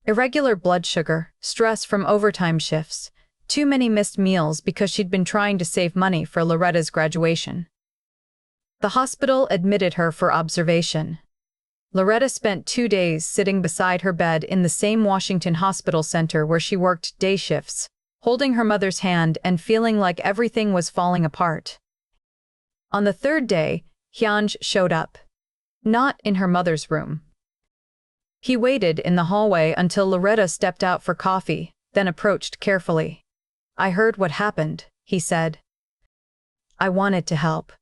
Irregular blood sugar, stress from overtime shifts, Too many missed meals because she'd been trying to save money for Loretta's graduation. The hospital admitted her for observation. Loretta spent 2 days sitting beside her bed in the same Washington hospital center where she worked day shifts, holding her mother's hand and feeling like everything was falling apart. On the 3rd day, Hyunj showed up. Not in her mother's room. He waited in the hallway until Loretta stepped out for coffee, then approached carefully. "I heard what happened," he said. "I wanted to help."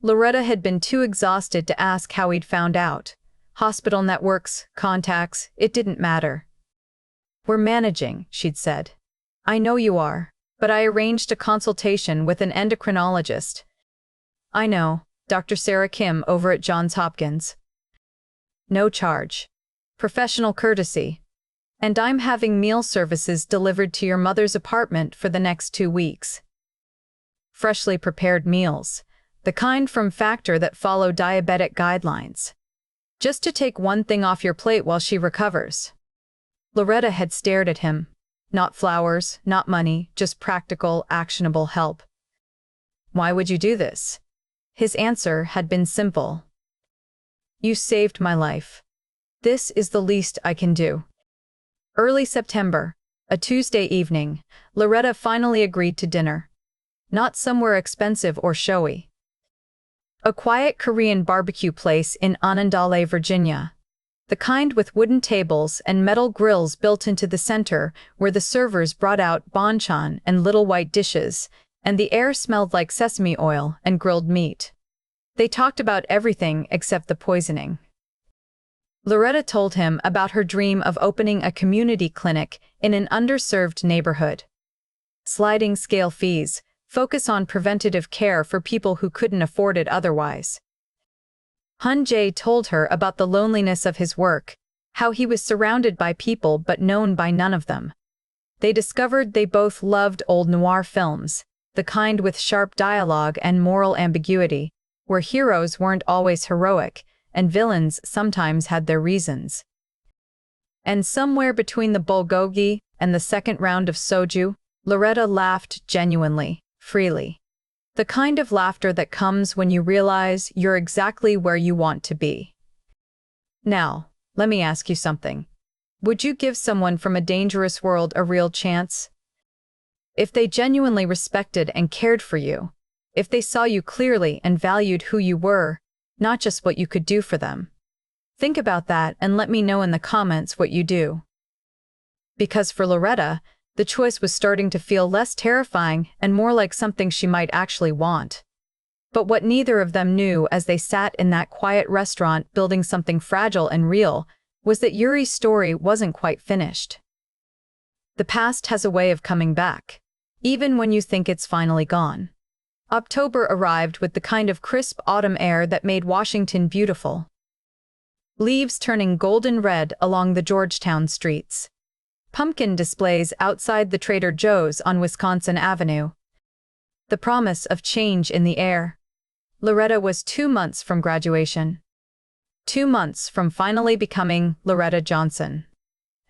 Loretta had been too exhausted to ask how he'd found out. Hospital networks, contacts, it didn't matter. "We're managing," she'd said. "I know you are, but I arranged a consultation with an endocrinologist." "I know, Dr. Sarah Kim over at Johns Hopkins. No charge. Professional courtesy. And I'm having meal services delivered to your mother's apartment for the next 2 weeks. Freshly prepared meals, the kind from Factor that follow diabetic guidelines. Just to take one thing off your plate while she recovers." Loretta had stared at him. Not flowers, not money, just practical, actionable help. "Why would you do this?" His answer had been simple. "You saved my life. This is the least I can do." Early September, a Tuesday evening, Loretta finally agreed to dinner. Not somewhere expensive or showy. A quiet Korean barbecue place in Annandale, Virginia. The kind with wooden tables and metal grills built into the center where the servers brought out banchan and little white dishes, and the air smelled like sesame oil and grilled meat. They talked about everything except the poisoning. Loretta told him about her dream of opening a community clinic in an underserved neighborhood. Sliding scale fees, focus on preventative care for people who couldn't afford it otherwise. Hun Jae told her about the loneliness of his work, how he was surrounded by people but known by none of them. They discovered they both loved old noir films, the kind with sharp dialogue and moral ambiguity, where heroes weren't always heroic, and villains sometimes had their reasons. And somewhere between the bulgogi and the second round of soju, Loretta laughed genuinely, freely. The kind of laughter that comes when you realize you're exactly where you want to be. "Now, let me ask you something. Would you give someone from a dangerous world a real chance? If they genuinely respected and cared for you, if they saw you clearly and valued who you were, not just what you could do for them. Think about that and let me know in the comments what you do." Because for Loretta, the choice was starting to feel less terrifying and more like something she might actually want. But what neither of them knew as they sat in that quiet restaurant building something fragile and real was that Yuri's story wasn't quite finished. The past has a way of coming back, even when you think it's finally gone. October arrived with the kind of crisp autumn air that made Washington beautiful. Leaves turning golden red along the Georgetown streets. Pumpkin displays outside the Trader Joe's on Wisconsin Avenue. The promise of change in the air. Loretta was 2 months from graduation. 2 months from finally becoming Loretta Johnson,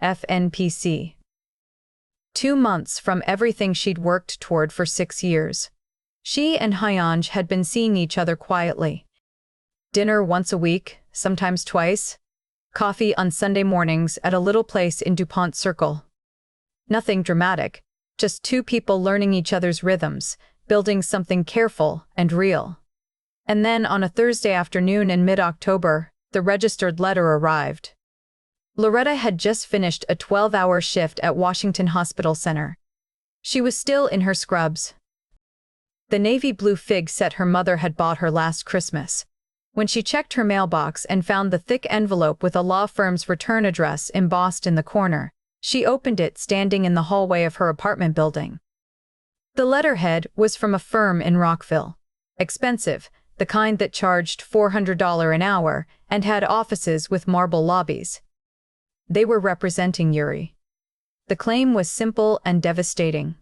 FNPC. 2 months from everything she'd worked toward for 6 years. She and Hyunj had been seeing each other quietly. Dinner once a week, sometimes twice. Coffee on Sunday mornings at a little place in DuPont Circle. Nothing dramatic, just 2 people learning each other's rhythms, building something careful and real. And then on a Thursday afternoon in mid-October, the registered letter arrived. Loretta had just finished a 12-hour shift at Washington Hospital Center. She was still in her scrubs. The navy blue fig set her mother had bought her last Christmas. When she checked her mailbox and found the thick envelope with a law firm's return address embossed in the corner, she opened it standing in the hallway of her apartment building. The letterhead was from a firm in Rockville. Expensive, the kind that charged $400 an hour and had offices with marble lobbies. They were representing Yuri. The claim was simple and devastating.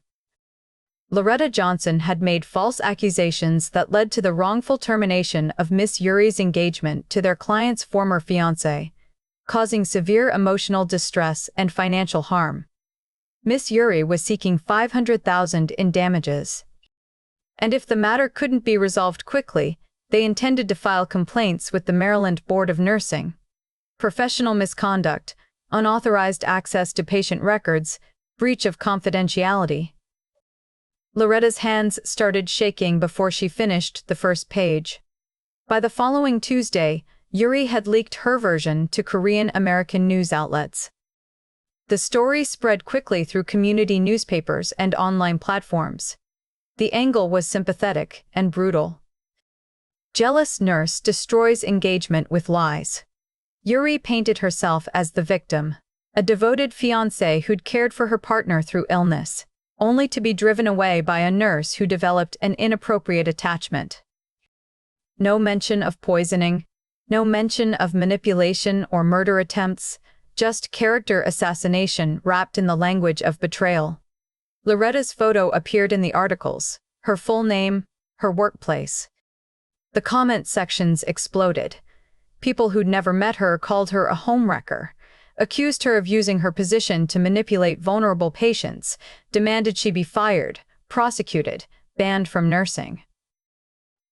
Loretta Johnson had made false accusations that led to the wrongful termination of Miss Yuri's engagement to their client's former fiancé, causing severe emotional distress and financial harm. Miss Yuri was seeking $500,000 in damages. And if the matter couldn't be resolved quickly, they intended to file complaints with the Maryland Board of Nursing. Professional misconduct, unauthorized access to patient records, breach of confidentiality. Loretta's hands started shaking before she finished the first page. By the following Tuesday, Yuri had leaked her version to Korean American news outlets. The story spread quickly through community newspapers and online platforms. The angle was sympathetic and brutal. Jealous nurse destroys engagement with lies. Yuri painted herself as the victim, a devoted fiancé who'd cared for her partner through illness, only to be driven away by a nurse who developed an inappropriate attachment. No mention of poisoning, no mention of manipulation or murder attempts, just character assassination wrapped in the language of betrayal. Loretta's photo appeared in the articles, her full name, her workplace. The comment sections exploded. People who'd never met her called her a homewrecker, accused her of using her position to manipulate vulnerable patients, demanded she be fired, prosecuted, banned from nursing.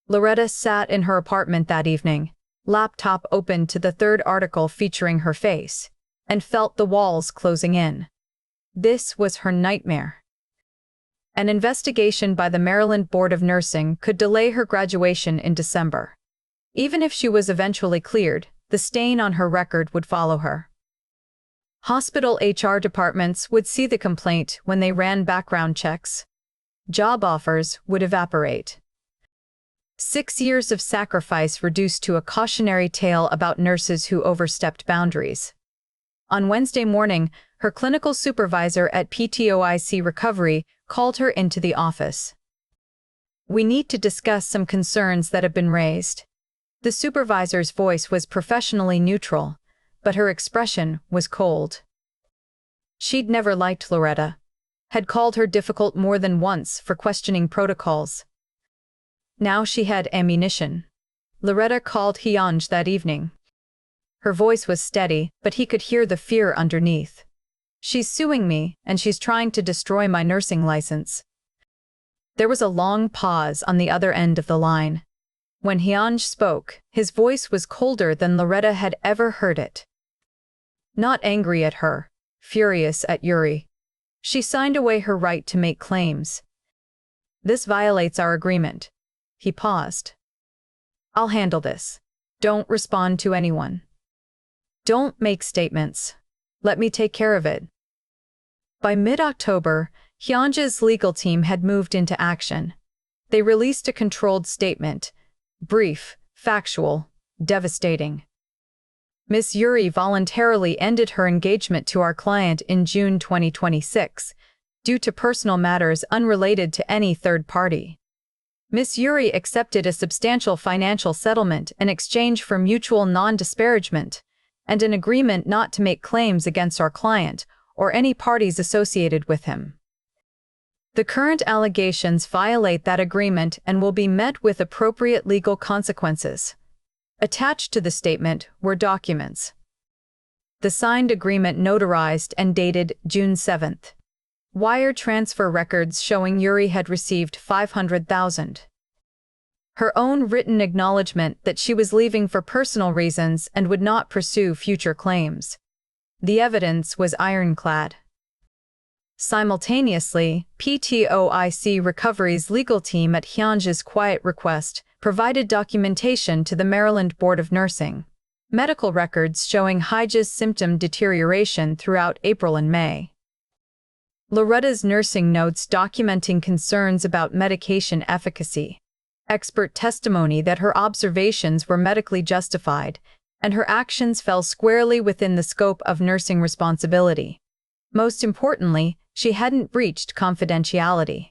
Loretta sat in her apartment that evening, laptop open to the third article featuring her face, and felt the walls closing in. This was her nightmare. An investigation by the Maryland Board of Nursing could delay her graduation in December. Even if she was eventually cleared, the stain on her record would follow her. Hospital HR departments would see the complaint when they ran background checks. Job offers would evaporate. 6 years of sacrifice reduced to a cautionary tale about nurses who overstepped boundaries. On Wednesday morning, her clinical supervisor at PTOAC Recovery called her into the office. "We need to discuss some concerns that have been raised." The supervisor's voice was professionally neutral, but her expression was cold. She'd never liked Loretta, had called her difficult more than once for questioning protocols. Now she had ammunition. Loretta called Hyunj that evening. Her voice was steady, but he could hear the fear underneath. "She's suing me, and she's trying to destroy my nursing license." There was a long pause on the other end of the line. When Hyunj spoke, his voice was colder than Loretta had ever heard it. Not angry at her, furious at Yuri. She signed away her right to make claims. "This violates our agreement." He paused. "I'll handle this. Don't respond to anyone. Don't make statements. Let me take care of it." By mid-October, Hyunj's legal team had moved into action. They released a controlled statement, brief, factual, devastating. "Miss Yuri voluntarily ended her engagement to our client in June 2026, due to personal matters unrelated to any third party. Miss Yuri accepted a substantial financial settlement in exchange for mutual non-disparagement and an agreement not to make claims against our client or any parties associated with him. The current allegations violate that agreement and will be met with appropriate legal consequences." Attached to the statement were documents. The signed agreement notarized and dated June 7th. Wire transfer records showing Yuri had received $500,000. Her own written acknowledgement that she was leaving for personal reasons and would not pursue future claims. The evidence was ironclad. Simultaneously, PTOAC Recovery's legal team at Hyunj's quiet request provided documentation to the Maryland Board of Nursing. Medical records showing Hyunj's symptom deterioration throughout April and May. Loretta's nursing notes documenting concerns about medication efficacy. Expert testimony that her observations were medically justified, and her actions fell squarely within the scope of nursing responsibility. Most importantly, she hadn't breached confidentiality.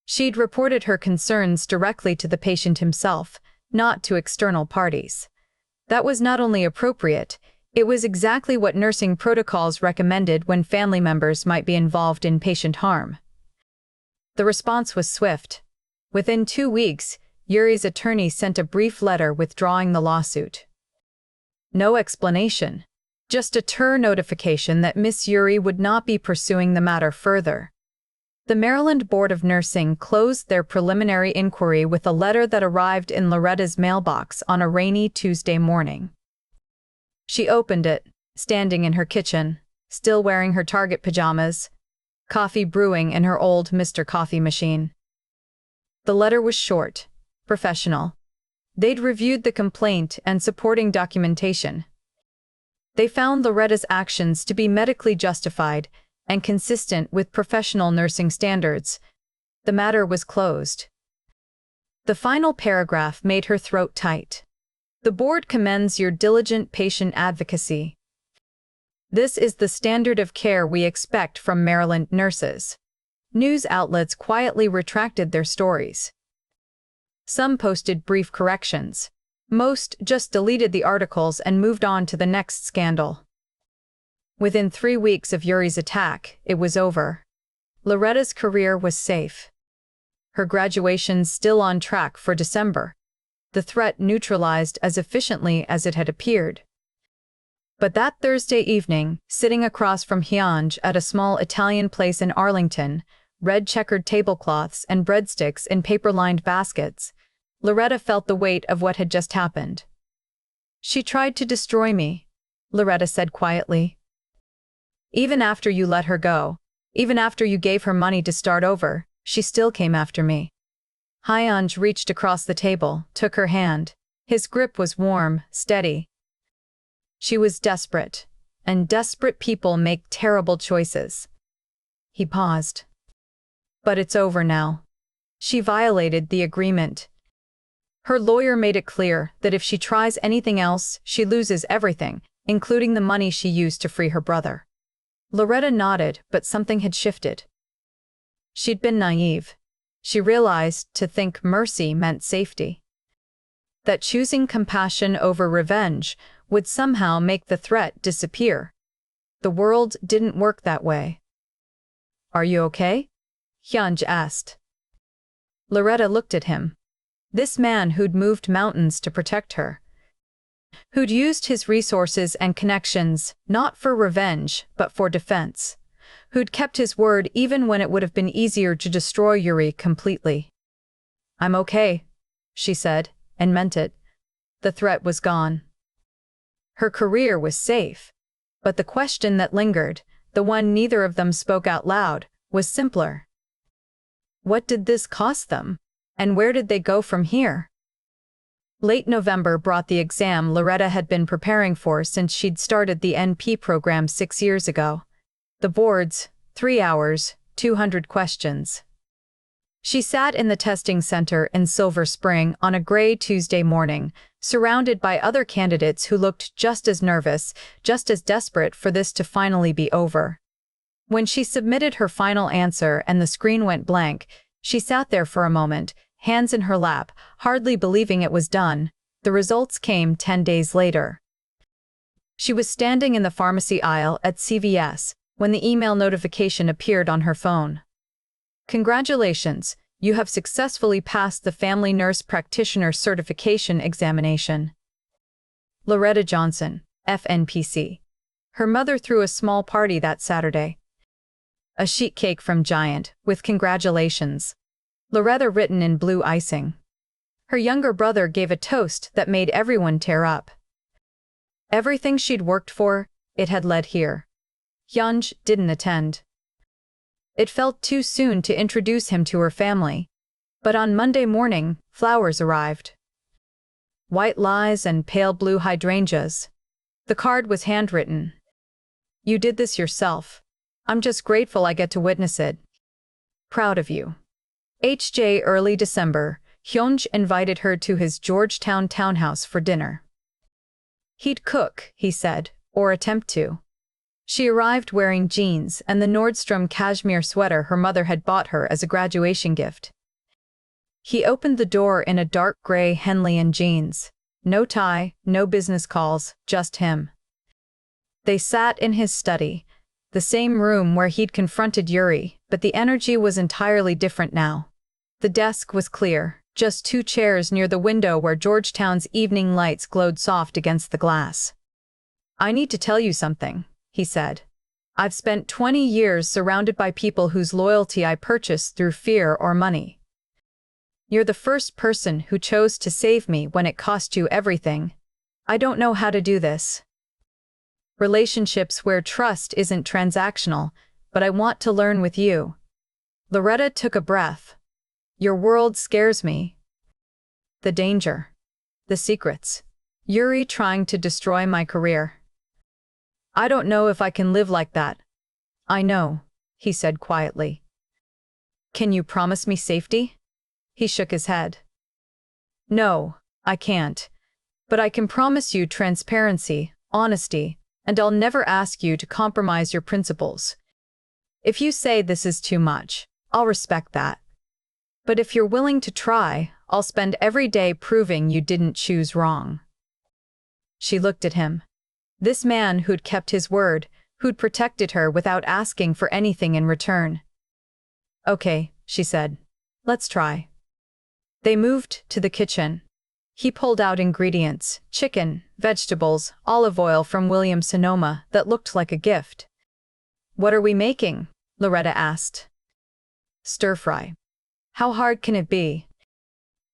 She'd reported her concerns directly to the patient himself, not to external parties. That was not only appropriate, it was exactly what nursing protocols recommended when family members might be involved in patient harm. The response was swift. Within 2 weeks, Yuri's attorney sent a brief letter withdrawing the lawsuit. No explanation, Just a notification that Miss Yuri would not be pursuing the matter further. The Maryland Board of Nursing closed their preliminary inquiry with a letter that arrived in Loretta's mailbox on a rainy Tuesday morning. She opened it, standing in her kitchen, still wearing her Target pajamas, coffee brewing in her old Mr. Coffee machine. The letter was short, professional. They'd reviewed the complaint and supporting documentation. They found Loretta's actions to be medically justified and consistent with professional nursing standards. The matter was closed. The final paragraph made her throat tight. The board commends your diligent patient advocacy. This is the standard of care we expect from Maryland nurses. News outlets quietly retracted their stories. Some posted brief corrections. Most just deleted the articles and moved on to the next scandal. Within 3 weeks of Yuri's attack, it was over. Loretta's career was safe. Her graduation still on track for December. The threat neutralized as efficiently as it had appeared. But that Thursday evening, sitting across from Hyunj at a small Italian place in Arlington, red checkered tablecloths and breadsticks in paper-lined baskets, Loretta felt the weight of what had just happened. She tried to destroy me, Loretta said quietly. Even after you let her go, even after you gave her money to start over, she still came after me. Hyunj reached across the table, took her hand. His grip was warm, steady. She was desperate, and desperate people make terrible choices. He paused. But it's over now. She violated the agreement. Her lawyer made it clear that if she tries anything else, she loses everything, including the money she used to free her brother. Loretta nodded, but something had shifted. She'd been naive. She realized to think mercy meant safety. That choosing compassion over revenge would somehow make the threat disappear. The world didn't work that way. Are you okay? Hyunj asked. Loretta looked at him. This man who'd moved mountains to protect her. Who'd used his resources and connections, not for revenge, but for defense. Who'd kept his word even when it would have been easier to destroy Yuri completely. I'm okay, she said, and meant it. The threat was gone. Her career was safe. But the question that lingered, the one neither of them spoke out loud, was simpler. What did this cost them? And where did they go from here? Late November brought the exam Loretta had been preparing for since she'd started the NP program 6 years ago. The boards, 3 hours, 200 questions. She sat in the testing center in Silver Spring on a gray Tuesday morning, surrounded by other candidates who looked just as nervous, just as desperate for this to finally be over. When she submitted her final answer and the screen went blank, she sat there for a moment, hands in her lap, hardly believing it was done. The results came 10 days later. She was standing in the pharmacy aisle at CVS when the email notification appeared on her phone. Congratulations, you have successfully passed the Family Nurse Practitioner Certification Examination. Loretta Johnson, FNPC. Her mother threw a small party that Saturday. A sheet cake from Giant, with congratulations. Loretta written in blue icing. Her younger brother gave a toast that made everyone tear up. Everything she'd worked for, it had led here. Hyunj didn't attend. It felt too soon to introduce him to her family. But on Monday morning, flowers arrived. White lies and pale blue hydrangeas. The card was handwritten. You did this yourself. I'm just grateful I get to witness it. Proud of you. HJ early December, Hyunj invited her to his Georgetown townhouse for dinner. He'd cook, he said, or attempt to. She arrived wearing jeans and the Nordstrom cashmere sweater her mother had bought her as a graduation gift. He opened the door in a dark gray Henley jeans. No tie, no business calls, just him. They sat in his study, the same room where he'd confronted Yuri, but the energy was entirely different now. The desk was clear, just 2 chairs near the window where Georgetown's evening lights glowed soft against the glass. I need to tell you something, he said. I've spent 20 years surrounded by people whose loyalty I purchased through fear or money. You're the first person who chose to save me when it cost you everything. I don't know how to do this. Relationships where trust isn't transactional, but I want to learn with you. Loretta took a breath. Your world scares me. The danger. The secrets. Yuri trying to destroy my career. I don't know if I can live like that. I know, he said quietly. Can you promise me safety? He shook his head. No, I can't. But I can promise you transparency, honesty, and I'll never ask you to compromise your principles. If you say this is too much, I'll respect that. But if you're willing to try, I'll spend every day proving you didn't choose wrong. She looked at him. This man who'd kept his word, who'd protected her without asking for anything in return. Okay, she said. Let's try. They moved to the kitchen. He pulled out ingredients, chicken, vegetables, olive oil from Williams-Sonoma that looked like a gift. What are we making? Loretta asked. Stir-fry. How hard can it be?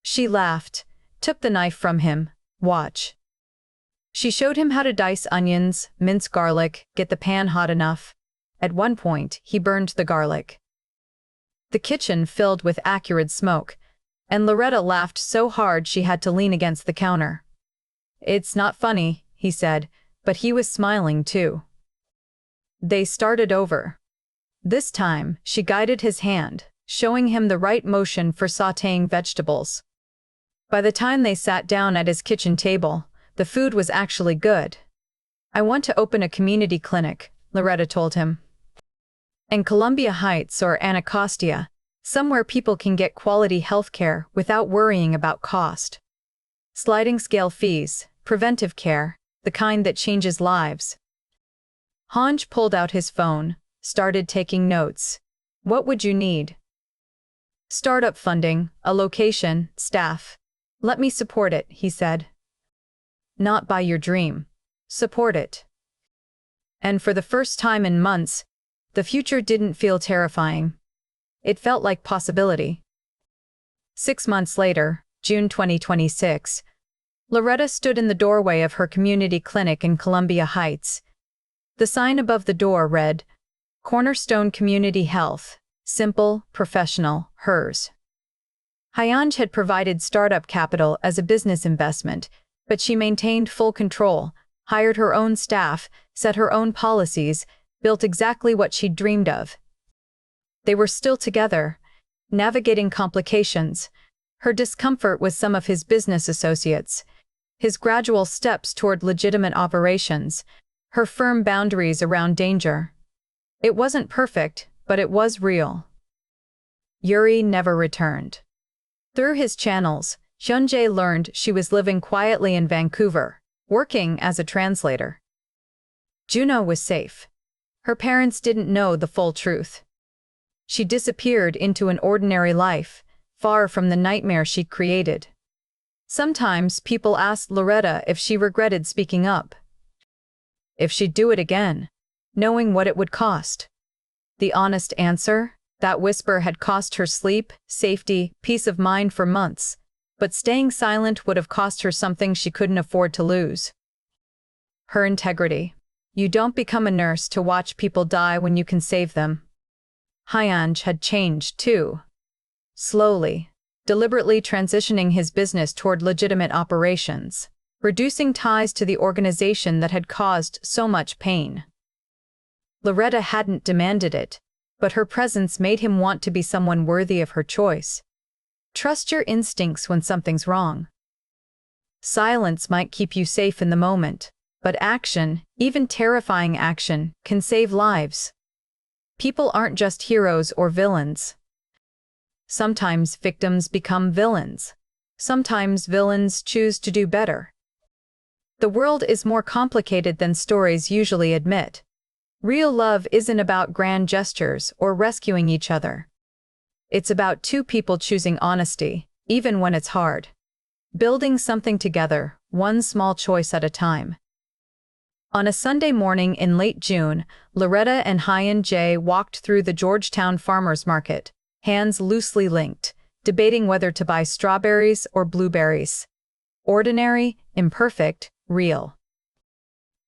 She laughed, took the knife from him. Watch. She showed him how to dice onions, mince garlic, get the pan hot enough. At one point, he burned the garlic. The kitchen filled with acrid smoke, and Loretta laughed so hard she had to lean against the counter. It's not funny, he said, but he was smiling too. They started over. This time, she guided his hand, showing him the right motion for sautéing vegetables. By the time they sat down at his kitchen table, the food was actually good. I want to open a community clinic, Loretta told him. In Columbia Heights or Anacostia, somewhere people can get quality healthcare without worrying about cost. Sliding scale fees, preventive care, the kind that changes lives. Hanj pulled out his phone, started taking notes. What would you need? Startup funding, a location, staff. Let me support it, he said. Not buy your dream. Support it. And for the first time in months, the future didn't feel terrifying. It felt like possibility. 6 months later, June 2026, Loretta stood in the doorway of her community clinic in Columbia Heights. The sign above the door read, Cornerstone Community Health, simple, professional, hers. Hanj had provided startup capital as a business investment, but she maintained full control, hired her own staff, set her own policies, built exactly what she'd dreamed of. They were still together, navigating complications. Her discomfort was some of his business associates, his gradual steps toward legitimate operations, her firm boundaries around danger. It wasn't perfect, but it was real. Yuri never returned. Through his channels, Hyunjae learned she was living quietly in Vancouver, working as a translator. Juno was safe. Her parents didn't know the full truth. She disappeared into an ordinary life, far from the nightmare she created. Sometimes people asked Loretta if she regretted speaking up. If she'd do it again, knowing what it would cost. The honest answer? That whisper had cost her sleep, safety, peace of mind for months, but staying silent would have cost her something she couldn't afford to lose. Her integrity. You don't become a nurse to watch people die when you can save them. Hanj had changed too. Slowly, deliberately transitioning his business toward legitimate operations, reducing ties to the organization that had caused so much pain. Loretta hadn't demanded it, but her presence made him want to be someone worthy of her choice. Trust your instincts when something's wrong. Silence might keep you safe in the moment, but action, even terrifying action, can save lives. People aren't just heroes or villains. Sometimes victims become villains. Sometimes villains choose to do better. The world is more complicated than stories usually admit. Real love isn't about grand gestures or rescuing each other. It's about two people choosing honesty, even when it's hard. Building something together, one small choice at a time. On a Sunday morning in late June, Loretta and Hyan Jay walked through the Georgetown farmers market, hands loosely linked, debating whether to buy strawberries or blueberries. Ordinary, imperfect, real.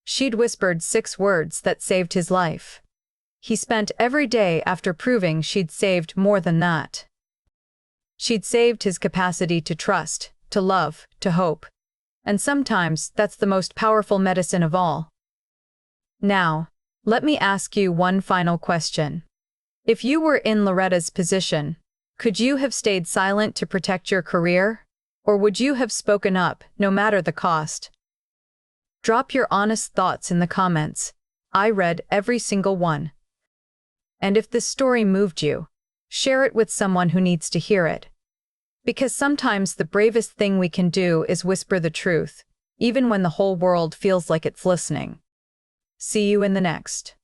She'd whispered 6 words that saved his life. He spent every day after proving she'd saved more than that. She'd saved his capacity to trust, to love, to hope. And sometimes that's the most powerful medicine of all. Now, let me ask you one final question. If you were in Loretta's position, could you have stayed silent to protect your career? Or would you have spoken up, no matter the cost? Drop your honest thoughts in the comments. I read every single one. And if this story moved you, share it with someone who needs to hear it. Because sometimes the bravest thing we can do is whisper the truth, even when the whole world feels like it's listening. See you in the next.